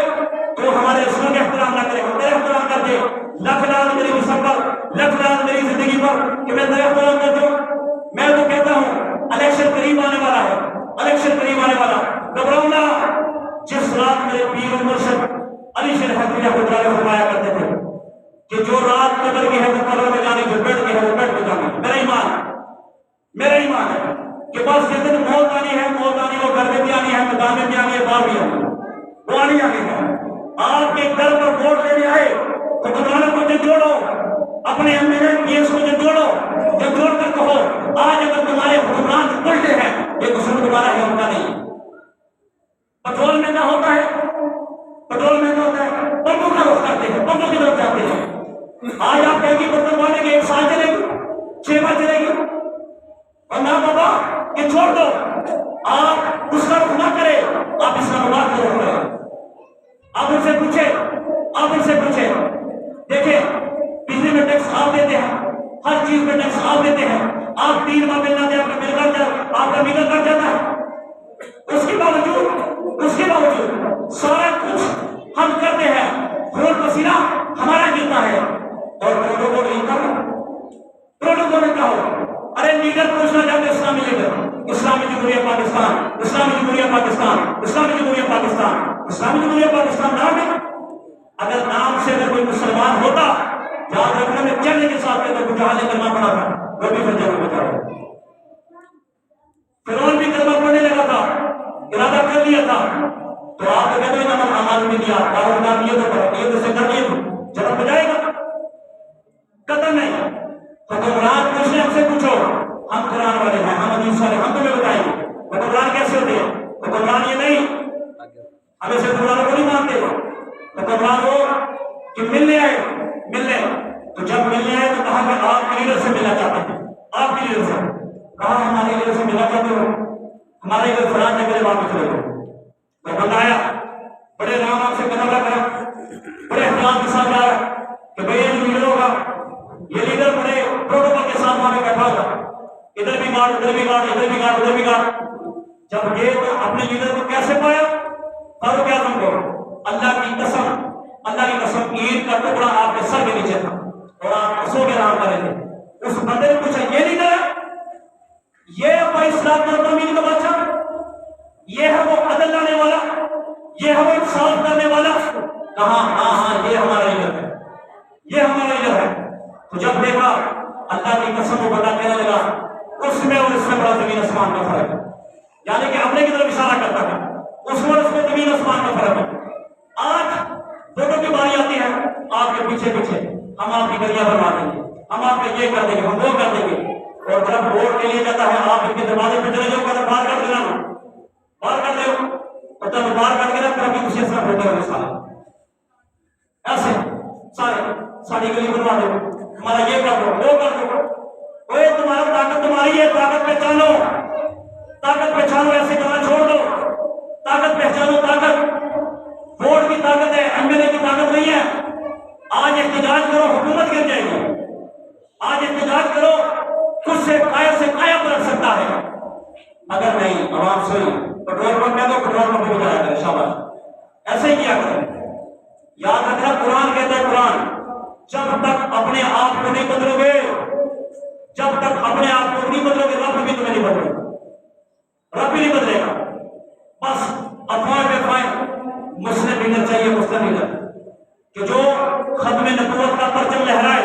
تو ہمارے رسول کا احترام نہ کرے, ہم تیرا احترام کر دے. لکھ لاکھ میری جسم پر, لکھ لاکھ میری زندگی پر کہ میں تیرا احترام کر دوں. میں تو کہتا ہوں الیکشن قریب آنے والا ہے, الیکشن قریب آنے والا, گھبراؤ نہ. جس رات میرے پیر و مرشد علی شیر حضرت رحمۃ اللہ علیہ فرمایا کرتے تھے کہ جو رات قبر کی ہے وہ قبر میں جانے, جو بیٹھ کی ہے وہ بیٹھ میں جانے. میرا ایمان ہے کہ بس جس دن موت آنی ہے, موت آنی, وہ گھر میں بھی آنی ہے, میدان میں بھی آنی ہے, باہر بھی آنی ہے, وہ آنی ہے. آپ کے گھر پر ووٹ لینے آئے تو گھبرانے کو جو جوڑو, اپنے MLA کو جو جوڑو, جو جوڑ کر کہو آج اگر تمہارے حکمران الٹے ہیں یہ قصور تمہارا ہے, ان کا نہیں. پٹرول مہنگا ہوتا ہے, پٹرول مہنگا ہوتا ہے, پمپوں کا رخ کرتے ہیں, پمپوں کی طرف جاتے ہیں. آج آپ کہیں گے برتن والے کے 1 سال چلے گی, 6 ماہ چلے گی, اور نہ بابا یہ چھوڑ دو, آپ اس کا رخ نہ کرے, آپ اسلام آباد کا رخ کریں. آپ ان سے پوچھیں, دیکھیں بجلی میں ٹیکس آپ دیتے ہیں, ہر چیز میں ٹیکس آپ دیتے ہیں, آپ 3 ماہ ملنا دے, آپ کا بل کٹ جاتا ہے. اس کے باوجود سارا کچھ ہم کرتے ہیں, خون پسینہ ہمارا گرتا ہے, اور کروڑوں کو نہیں کہا, کروڑوں کو نہیں کہا. ارے لیڈر پوچھنا چاہتے, اسلامی لیڈر, اسلامی جمہوریہ پاکستان, اسلامی جمہوریہ پاکستان, اسلامی جمہوریہ پاکستان, اسلامی جمہوریہ پاکستان نام ہے. اگر نام سے اگر کوئی مسلمان ہوتا, یاد رکھنے میں چلنے کے ساتھ اگر کچھ حالے کرنا پڑا تھا, وہ بھی فرجہ میں بتا رہا. فرعون بھی کلمہ پڑھنے لگا تھا, ارادہ کر لیا تھا, تو آپ کو کہتے ہیں نمک اعمال میں دیا, دارالدار نیت سے کر لیے, جنم بجائے گا, قتل نہیں. حکمران پوچھنے ہم سے پوچھو, ہم قرآن والے ہیں, ہم حدیث والے, ہم تمہیں بتائیں گے حکمران کیسے ہوتے ہیں. حکمران یہ نہیں, ہمیں سے حکمرانوں کو نہیں مانتے. حکمران ہو کہ ملنے آئے, تو جب ملنے آئے تو کہا کہ آپ کے لیڈر سے ملنا چاہتے ہیں, آپ کے لیڈر سے. کہا ہمارے لیڈر سے ملنا چاہتے ہو, ہمارے لیڈر فران نے میرے باپ میں چلے گئے. تو بندہ آیا, بڑے آرام سے قدم رکھ رہا, بڑے احترام کے ساتھ جا رہا کہ بھئی یہ لیڈر ہوگا, یہ لیڈر بڑے پروٹوکول کے ساتھ وہاں پہ بیٹھا ہوگا, ادھر بھی گارڈ, ادھر بھی گارڈ, ادھر بھی گارڈ, ادھر بھی گارڈ. جب یہ تو اپنے لیڈر کو کیسے پایا, فاروق اعظم کو, اللہ کی قسم اینٹ کا ٹکڑا آپ کے سر کے نیچے تھا اور آپ سو کے آرام کر رہے تھے. اس بندے نے پوچھا یہ لیڈر ہے, یہ ابا اسلام کا زمین کا بادشاہ, یہ ہے وہ عدل لانے والا, یہ ہے وہ انصاف کرنے والا. کہاں, ہاں یہ ہمارا لیڈر ہے, یہ ہمارا لیڈر ہے. تو جب دیکھا اللہ کی قسم وہ بندہ کہنے لگا اس میں اور اس میں بڑا زمین آسمان کا فرق ہے, یعنی کہ اپنے کی طرف اشارہ کرتا ہے, اس میں اور اس میں زمین آسمان کا فرق ہے. آج ووٹوں کی باری آتی ہے, آپ کے پیچھے ہم آپ کی گلیاں بنوا دیں گے, ہم آپ کے یہ کر دیں گے, ہم وہ کر دیں گے. اور جب ووٹ کے لیے جاتا ہے آپ ان کے دروازے پہ چلے جاؤ, باہر کر دینا, باہر کر دو, اور جب باہر کر کے نا کبھی کسی ایسا ہوتا ہے سارے ایسے ساری گلی بنوا دو, ہمارا یہ کر دو, وہ کر دو. اوے تمہارا طاقت تمہاری ہے, طاقت پہچانو, طاقت پہچانو, ایسے کرنا چھوڑ دو, طاقت پہچانو. طاقت ووٹ کی طاقت ہے, MLA کی طاقت نہیں ہے. آج احتجاج کرو, حکومت گر جائے گی. آج احتجاج کرو, کچھ سے قائم رکھ سکتا ہے. اگر نہیں عوام سوئی, پٹرول پمپ میں تو پٹرول پمپ بھی جایا کرے, شاباش, ایسے ہی کیا کریں. یاد رکھنا قرآن کہتا ہے, قرآن جب تک اپنے آپ کو نہیں بدلو گے, جب تک اپنے آپ کو نہیں بدلو گے, رب بھی تمہیں نہیں بدلے گا, رب بھی نہیں بدلے گا. بس افواہیں پہ افواہیں. مسلم لیڈر چاہیے, مسلم لیڈر کہ جو ختم نبوت کا پرچم لہرائے,